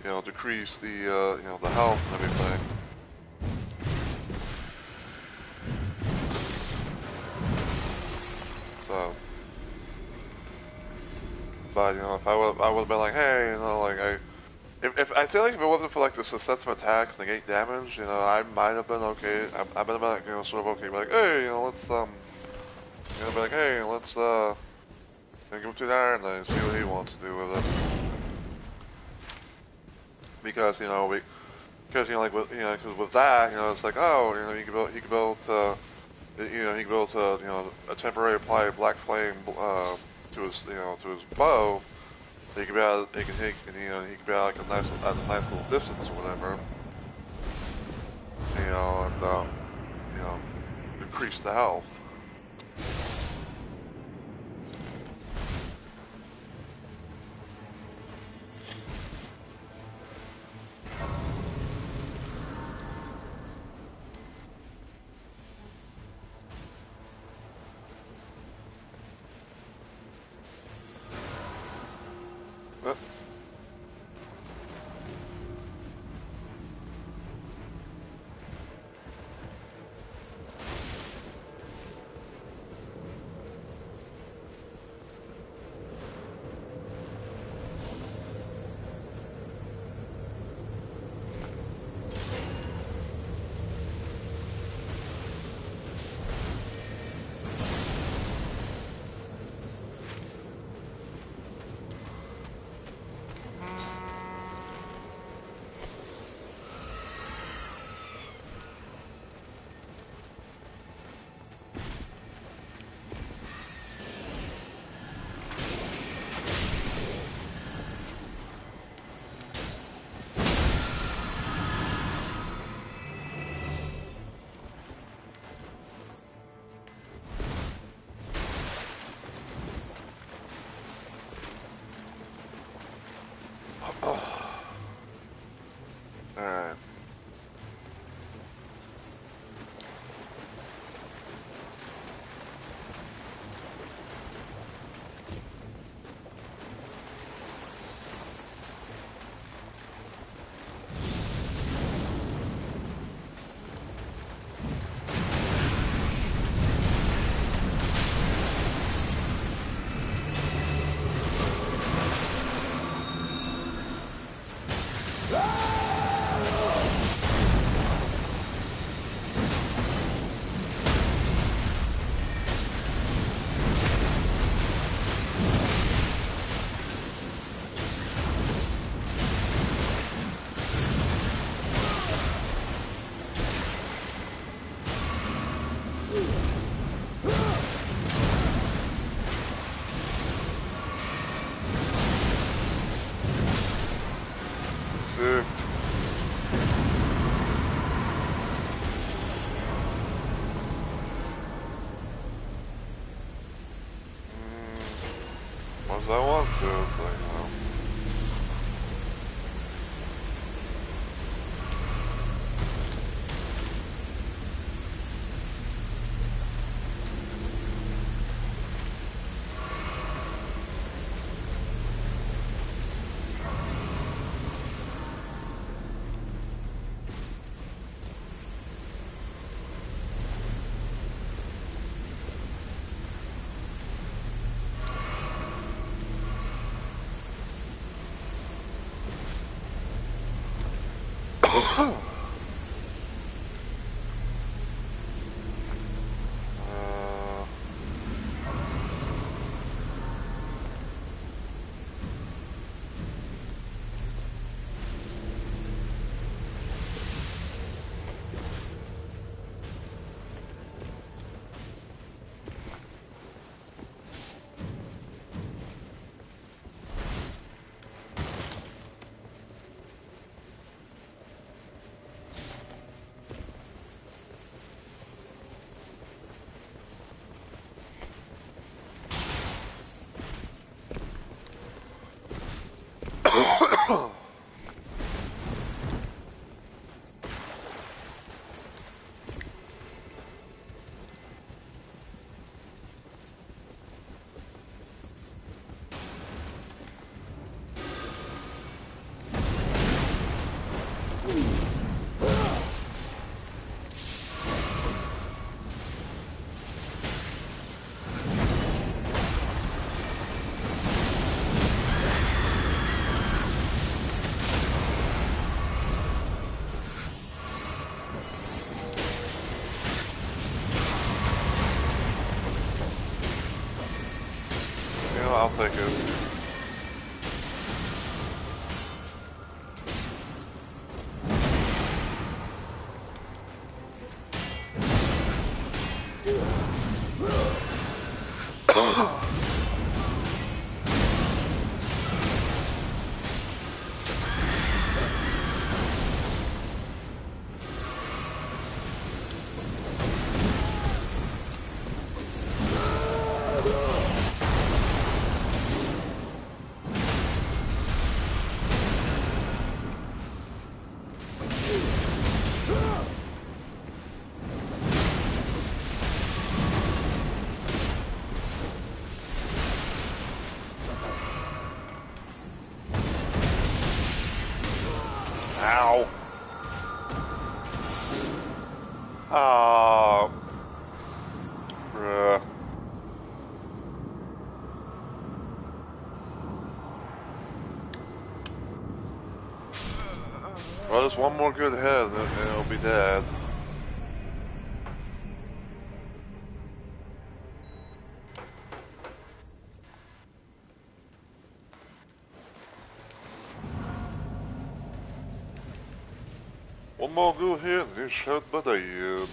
know, decrease the you know, the health and everything. So, but you know, if I would have been like, hey, you know, like if I feel like if it wasn't for like the suspensive attacks, negate damage, you know, I might have been okay. I might have been, you know, sort of okay. Be like, hey, you know, let's you know, be like, hey, let's give him to the Iron Knight and see what he wants to do with it. Because you know because you know, like with, you know, because with that, you know, it's like, oh, you know, he could build you know, he could build you know, a temporary apply Black Flame to his, you know, to his bow. He could be out, he can hit, and, you know, he could be out like a nice little distance or whatever. You know, and you know, increase the health. Yep. Alright. Sick. Once I want to, it's like, well. I'll take it. Ow. Oh. Bruh. Well, just one more good head and it'll be dead. One more good hit and you should be dead.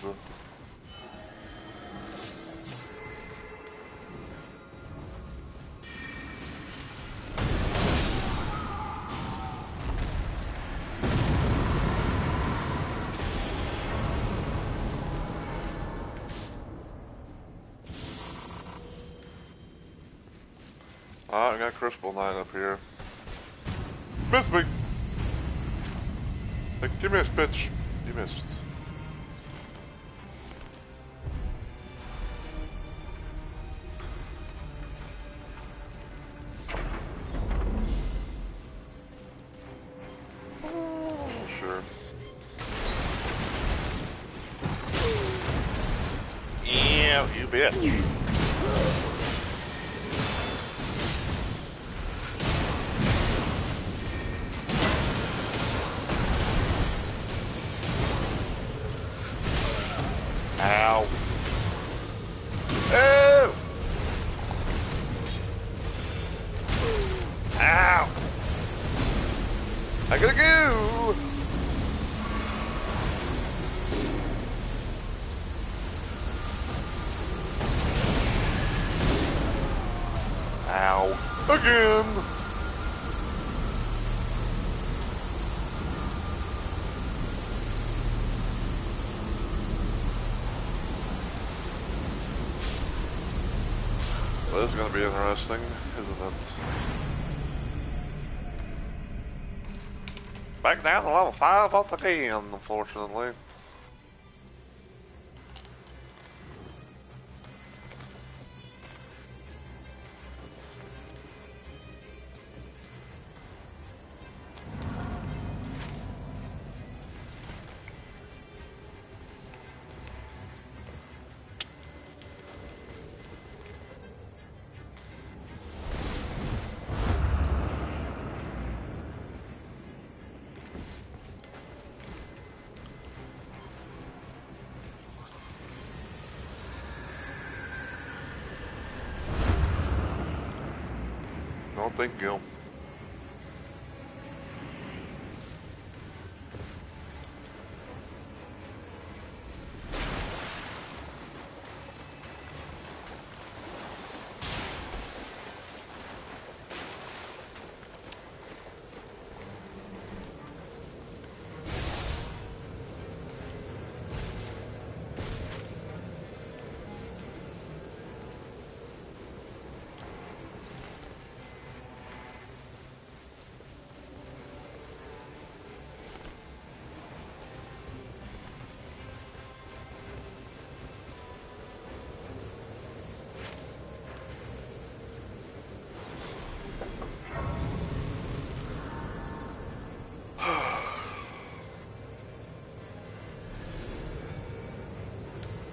Alright, I got Crystal Knight up here. Missed me! Like, you missed, bitch. You missed. Oh, sure. Yeah, you bitch. Ow. Oh! Ow! I gotta go! Ow. Again! Well, this is gonna be interesting, isn't it? Back down to level 5 once again, unfortunately. No, thank you.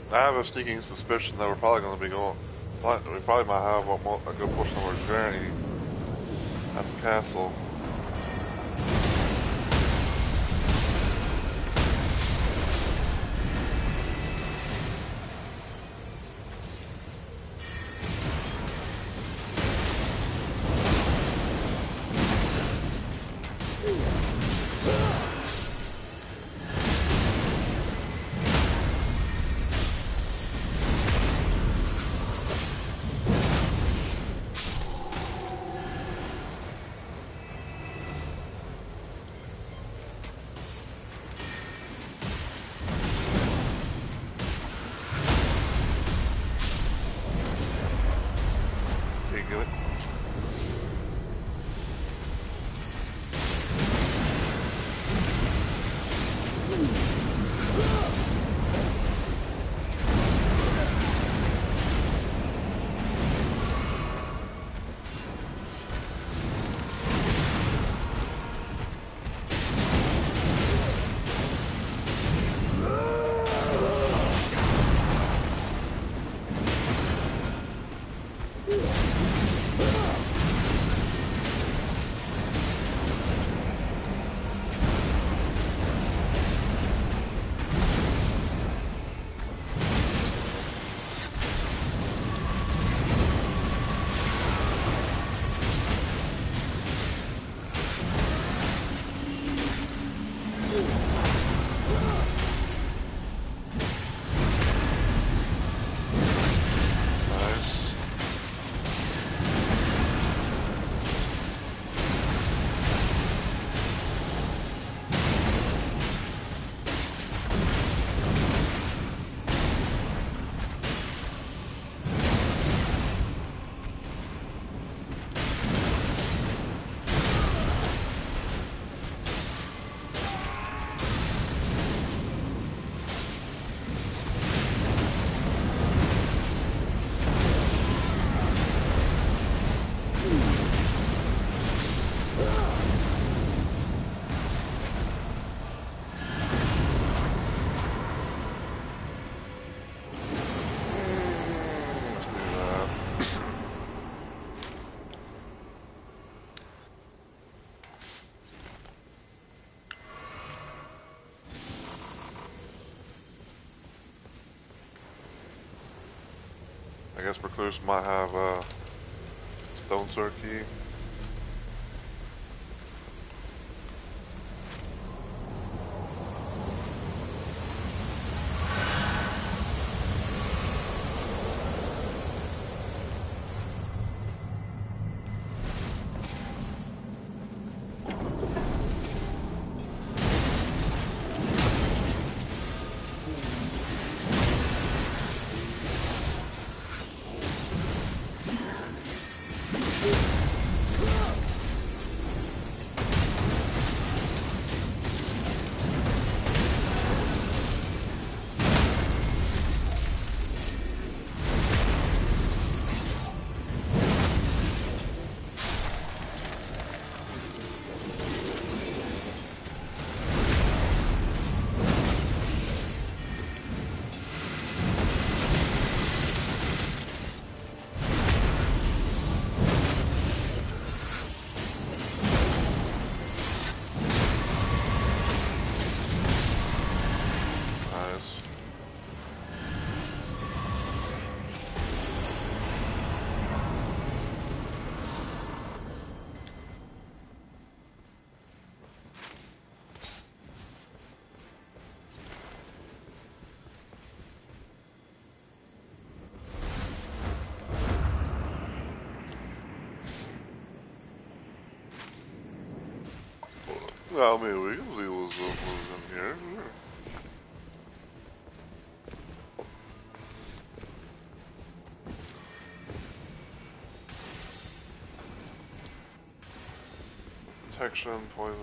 I have a sneaking suspicion that we're probably going to be going. We probably might have a good portion of our journey at the castle. I guess Recluse might have a Stone Sword key. Well, I mean, we can see what's in here. Protection, poison,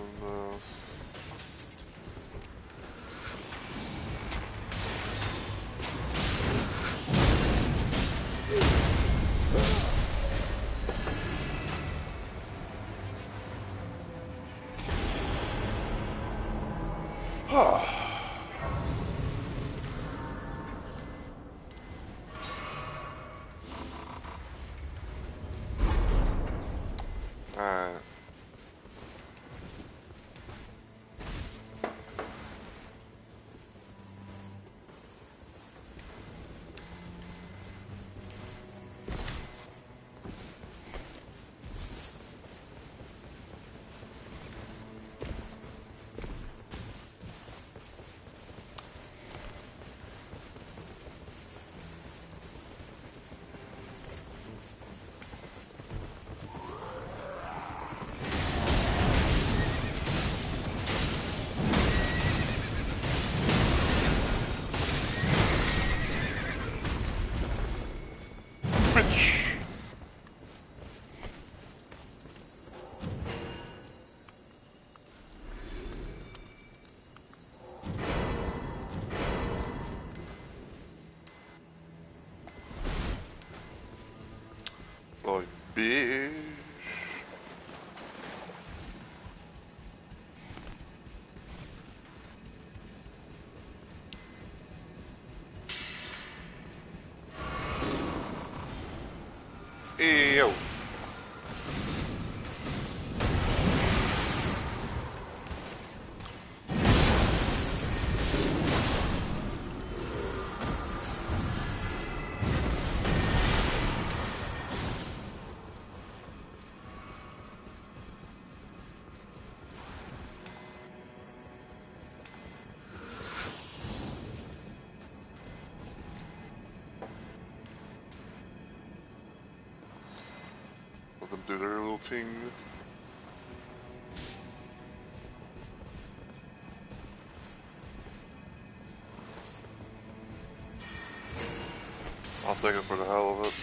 Alright. Like, bitch. Ew. Let them do their little thing. I'll take it for the hell of it.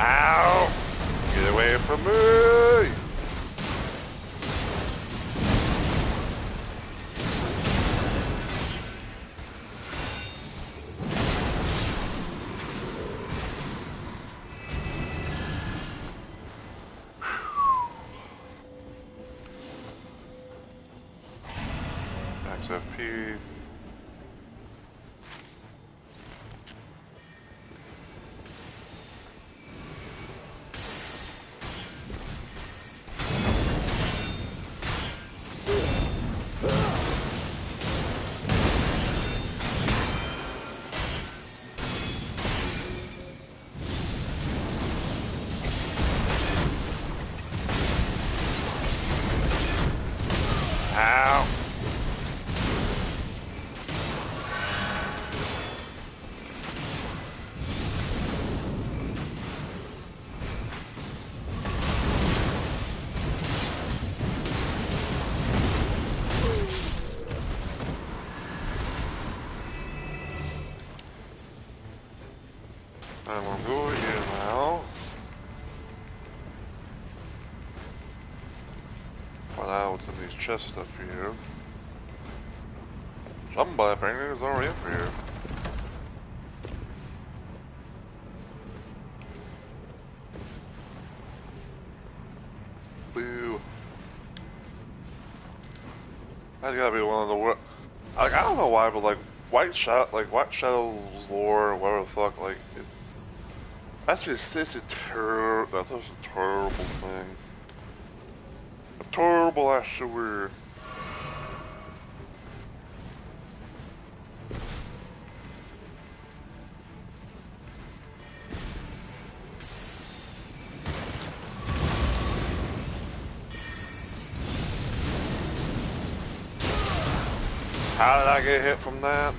Ow! Get away from me! FP. Ow! I'm gonna go here now. Find out what's in these chests up here. Somebody apparently is already up here. Boo. That's gotta be one of the worst. Like, I don't know why, but like White Shadow's lore, or whatever the fuck, like that's just such a terrible thing. A terrible ass weird. How did I get hit from that?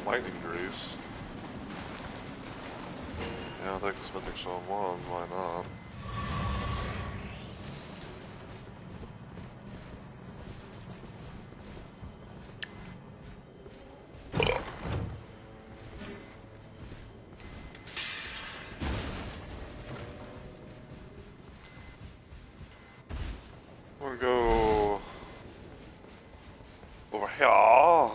Lightning grease. Yeah, I'll take this Mythic Stone 1, why not? I'm gonna go over here.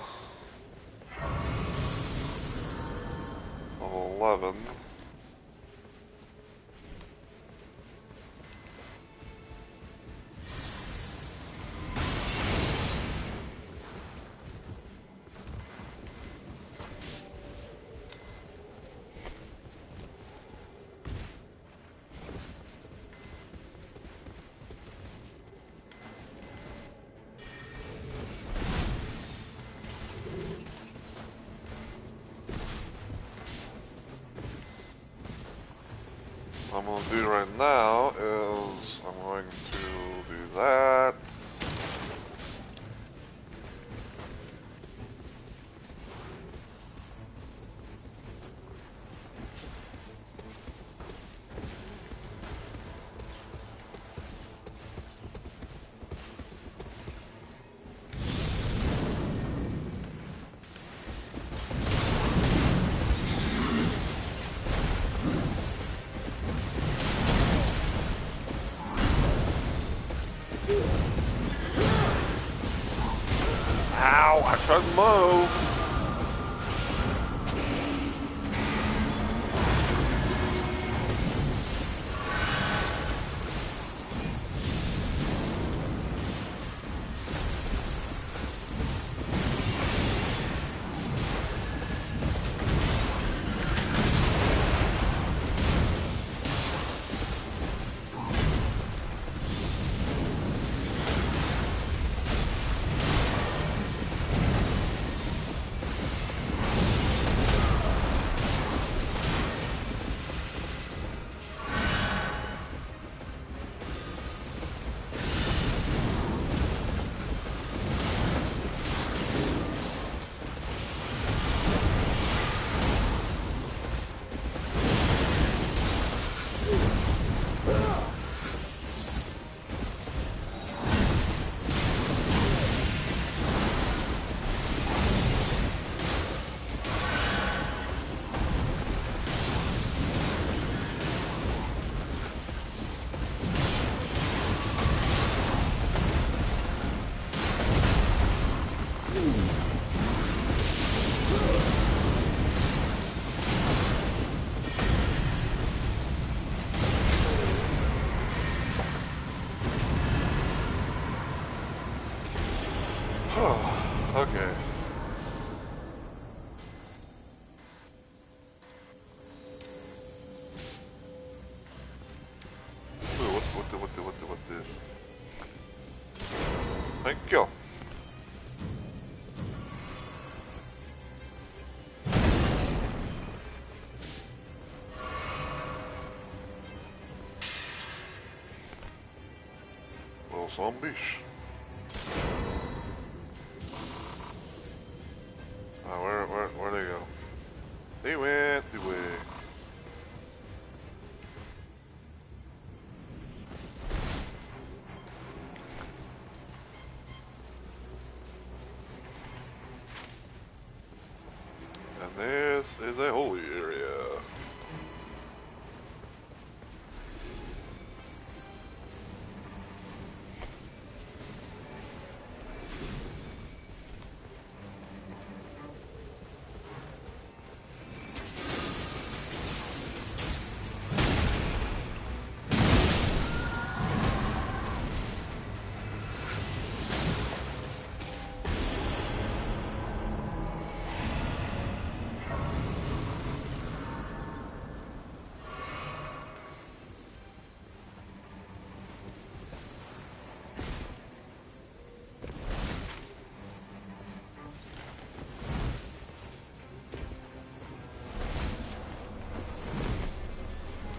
Level 11. What I'm going to do right now is I'm going to do that. Ow, I couldn't move. Okay. Ooh, what the? Thank you. Little zombies. Where'd they go? They went the way. And this is a holy area.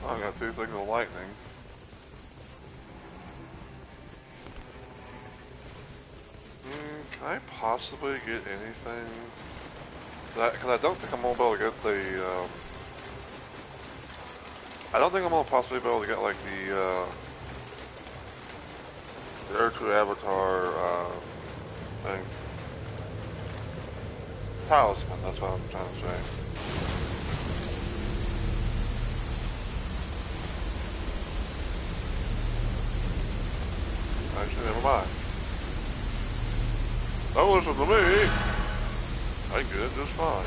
I got two things of lightning. Can I possibly get anything? Because I don't think I'm gonna be able to get the. I don't think I'm gonna possibly be able to get like the Air to Avatar thing. Talisman. That's what I'm trying to say. Actually, never mind. Don't listen to me. I get it just fine.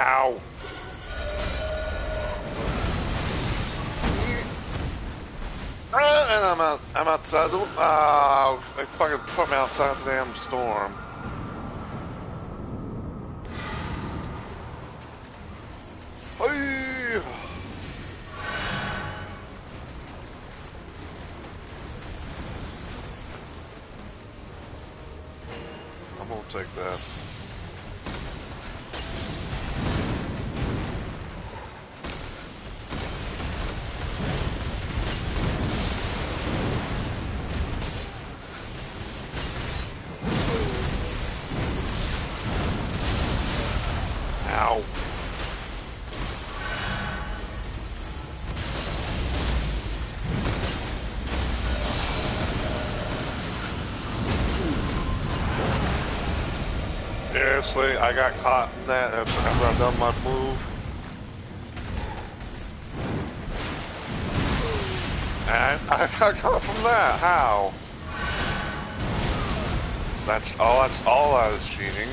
Ow! And I'm outside the, they fucking put me outside the damn storm. Hey! I'm gonna take that. Ow! Seriously, I got caught in that after I've done my move. And I got caught from that. How? That's all I was cheating.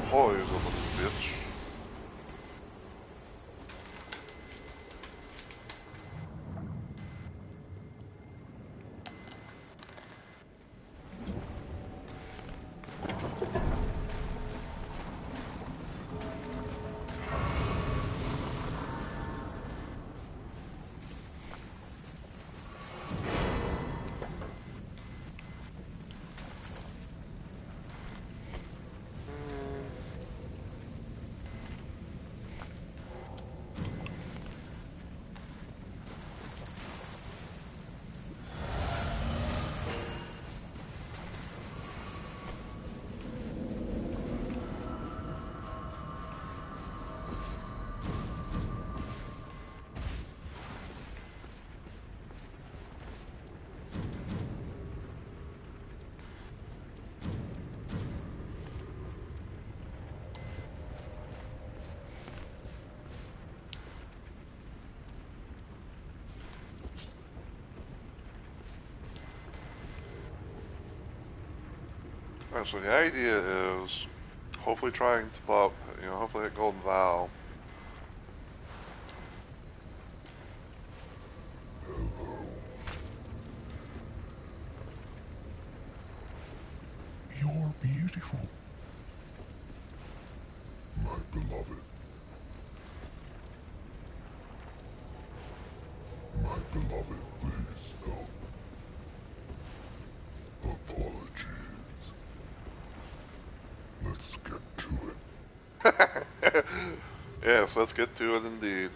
Poise a little bitch. Alright, so the idea is hopefully trying to pop, hopefully hit Golden Vow. Hello. You're beautiful, my beloved. My beloved, please help. Apologies. Let's get to it. Yes, let's get to it indeed.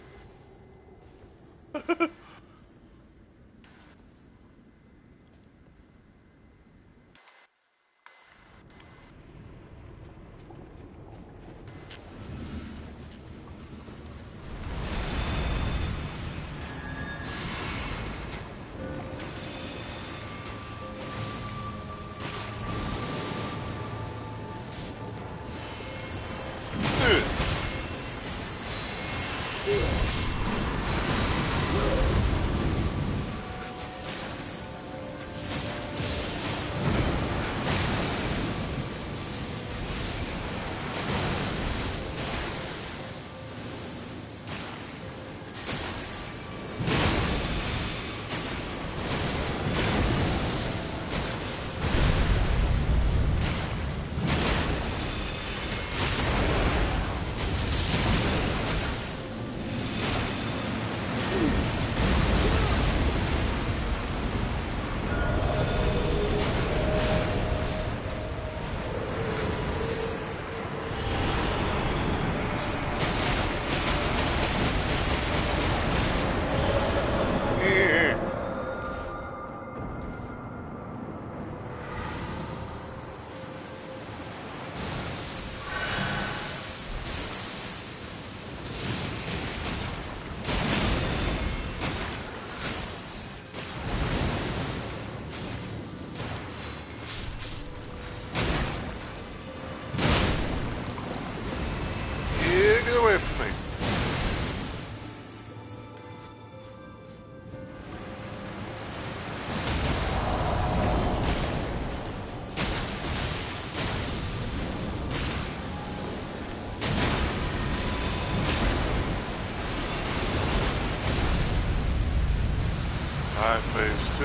Alright, phase 2.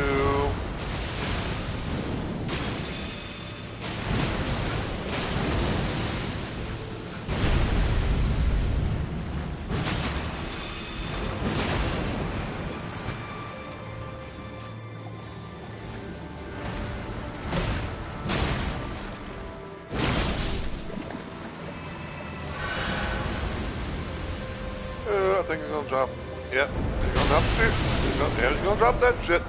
I think he's gonna drop. Yep, he's gonna drop the shit. Yeah, he's gonna drop that shit.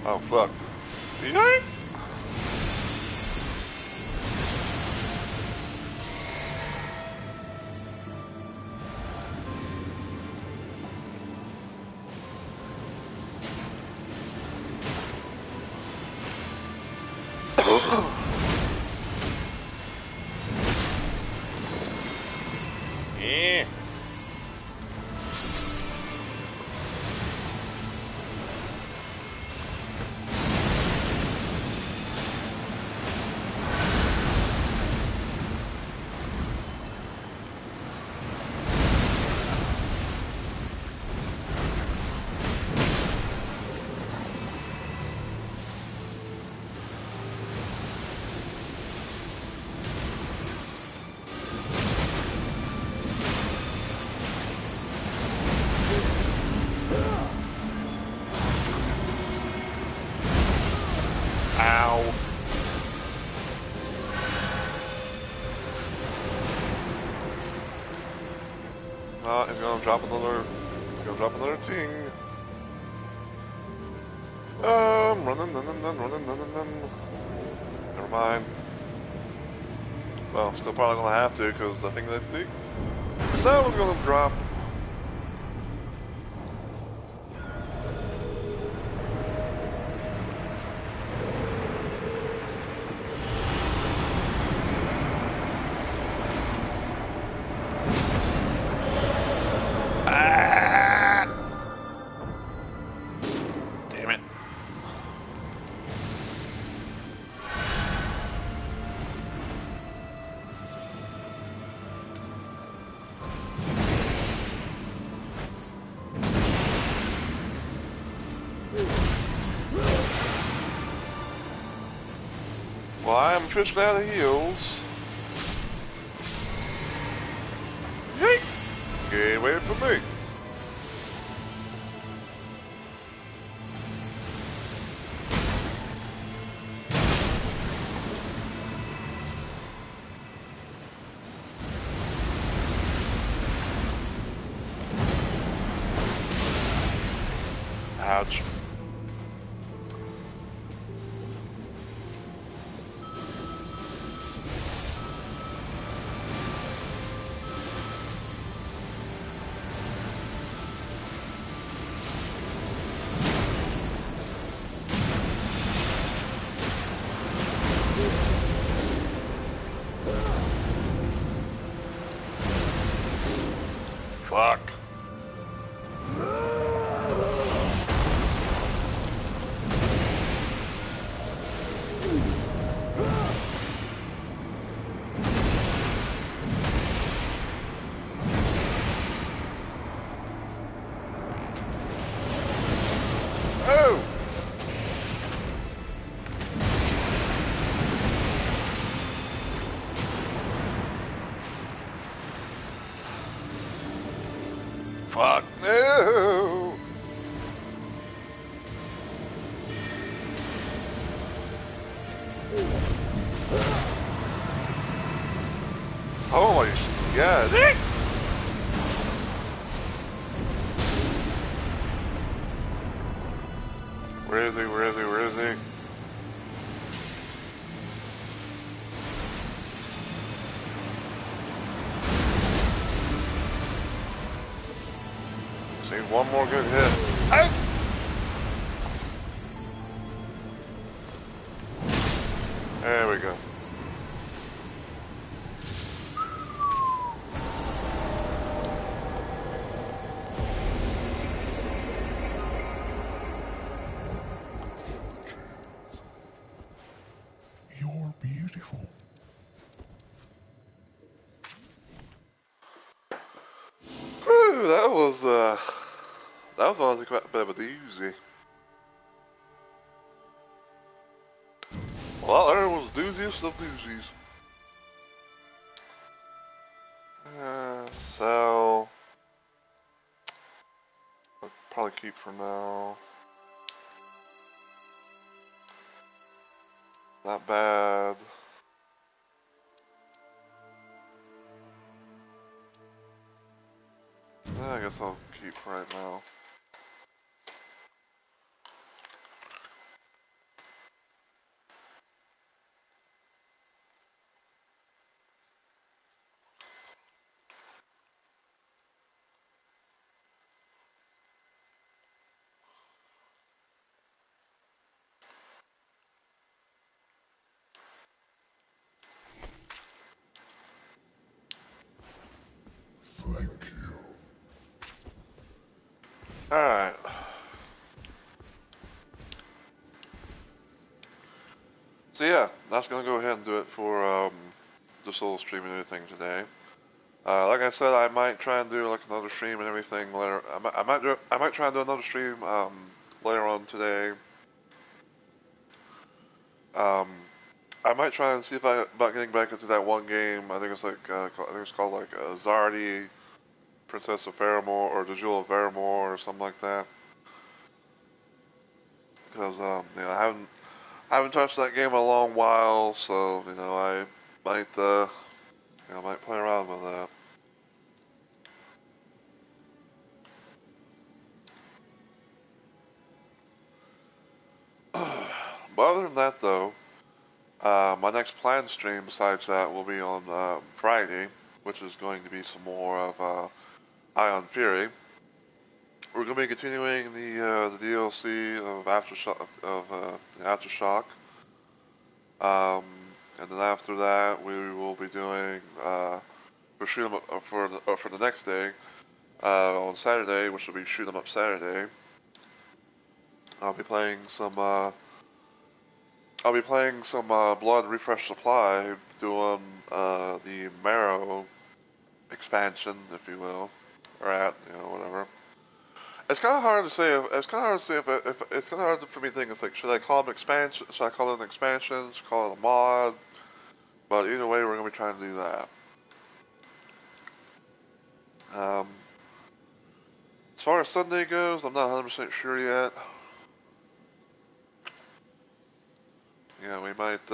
Oh fuck. Yoink! Yeah. Ow. He's gonna drop another. He's gonna drop another thing. Running. Never mind. Well, still probably gonna have to because the thing that one's gonna drop. Damn it. Well, I'm just out of heals. Yeet! Get away from me. Ouch. Fuck. Oh! Fuck no! Holy God! Where is he? Where is he? Where is he? Need one more good hit. Hey! There we go. You're beautiful. Whew, that was honestly quite a bit of a doozy. Well, there was dooziest of doozies. So I'll probably keep for now. Not bad. I guess I'll keep right now. Thank you. Alright. So yeah, that's gonna go ahead and do it for this little stream and everything today. Like I said, I might try and do like another stream and everything later. I might try and do another stream later on today. Um, I might try and see if about getting back into that one game. I think it's like I think it's called like Zardi, Princess of Faramore, or the Jewel of Faramore, or something like that. Because I haven't touched that game in a long while, so I might might play around with that. But other than that, though, my next planned stream besides that will be on Friday, which is going to be some more of Ion Fury. We're going to be continuing the DLC of Aftershock. And then after that, we will be doing for the next day on Saturday, which will be Shoot 'em Up Saturday. I'll be playing some. Blood Refresh Supply, doing the Marrow expansion, if you will, or whatever. It's kind of hard to say. It's kind of hard to say if it's kind of hard for me to think. It's like, should I call it an expansion? Should I call it an expansion? Should I call it a mod? But either way, we're gonna be trying to do that. Um, as far as Sunday goes, I'm not 100% sure yet. Yeah, we might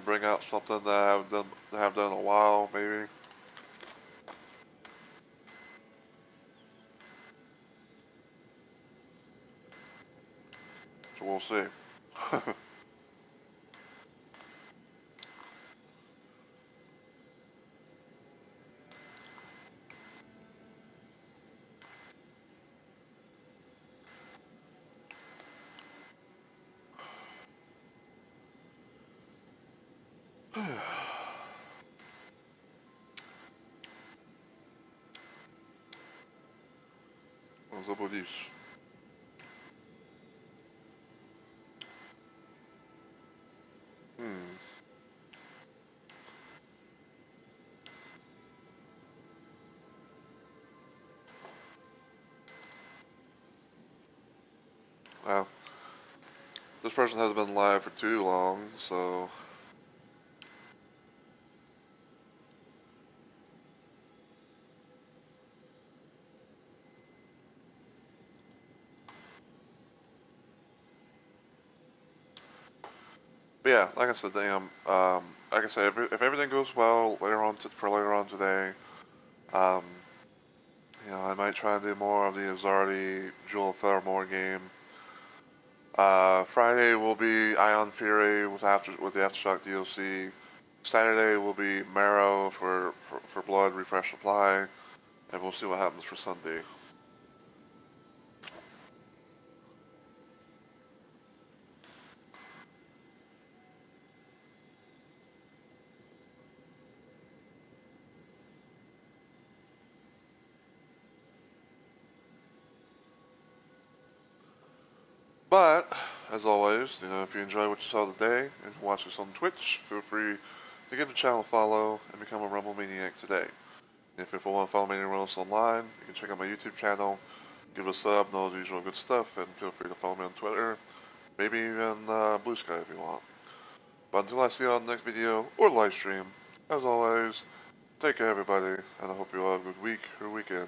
bring out something that I haven't done in a while, maybe. So we'll see. Vamos a por isso. Hmm. Well, this person hasn't been live for too long, so... But yeah, like I said, like I said, if everything goes well later on today, um, I might try and do more of the Azardi Jewel of Faramore game. Friday will be Ion Fury with the Aftershock DLC. Saturday will be Marrow for Blood Refresh Supply, and we'll see what happens for Sunday. But, as always, if you enjoy what you saw today and you watch us on Twitch, feel free to give the channel a follow and become a Rumble Maniac today. If you want to follow me anywhere else online, you can check out my YouTube channel, give a sub, and all the usual good stuff, and feel free to follow me on Twitter, maybe even Blue Sky if you want. But until I see you on the next video or live stream, as always, take care everybody, and I hope you all have a good week or weekend.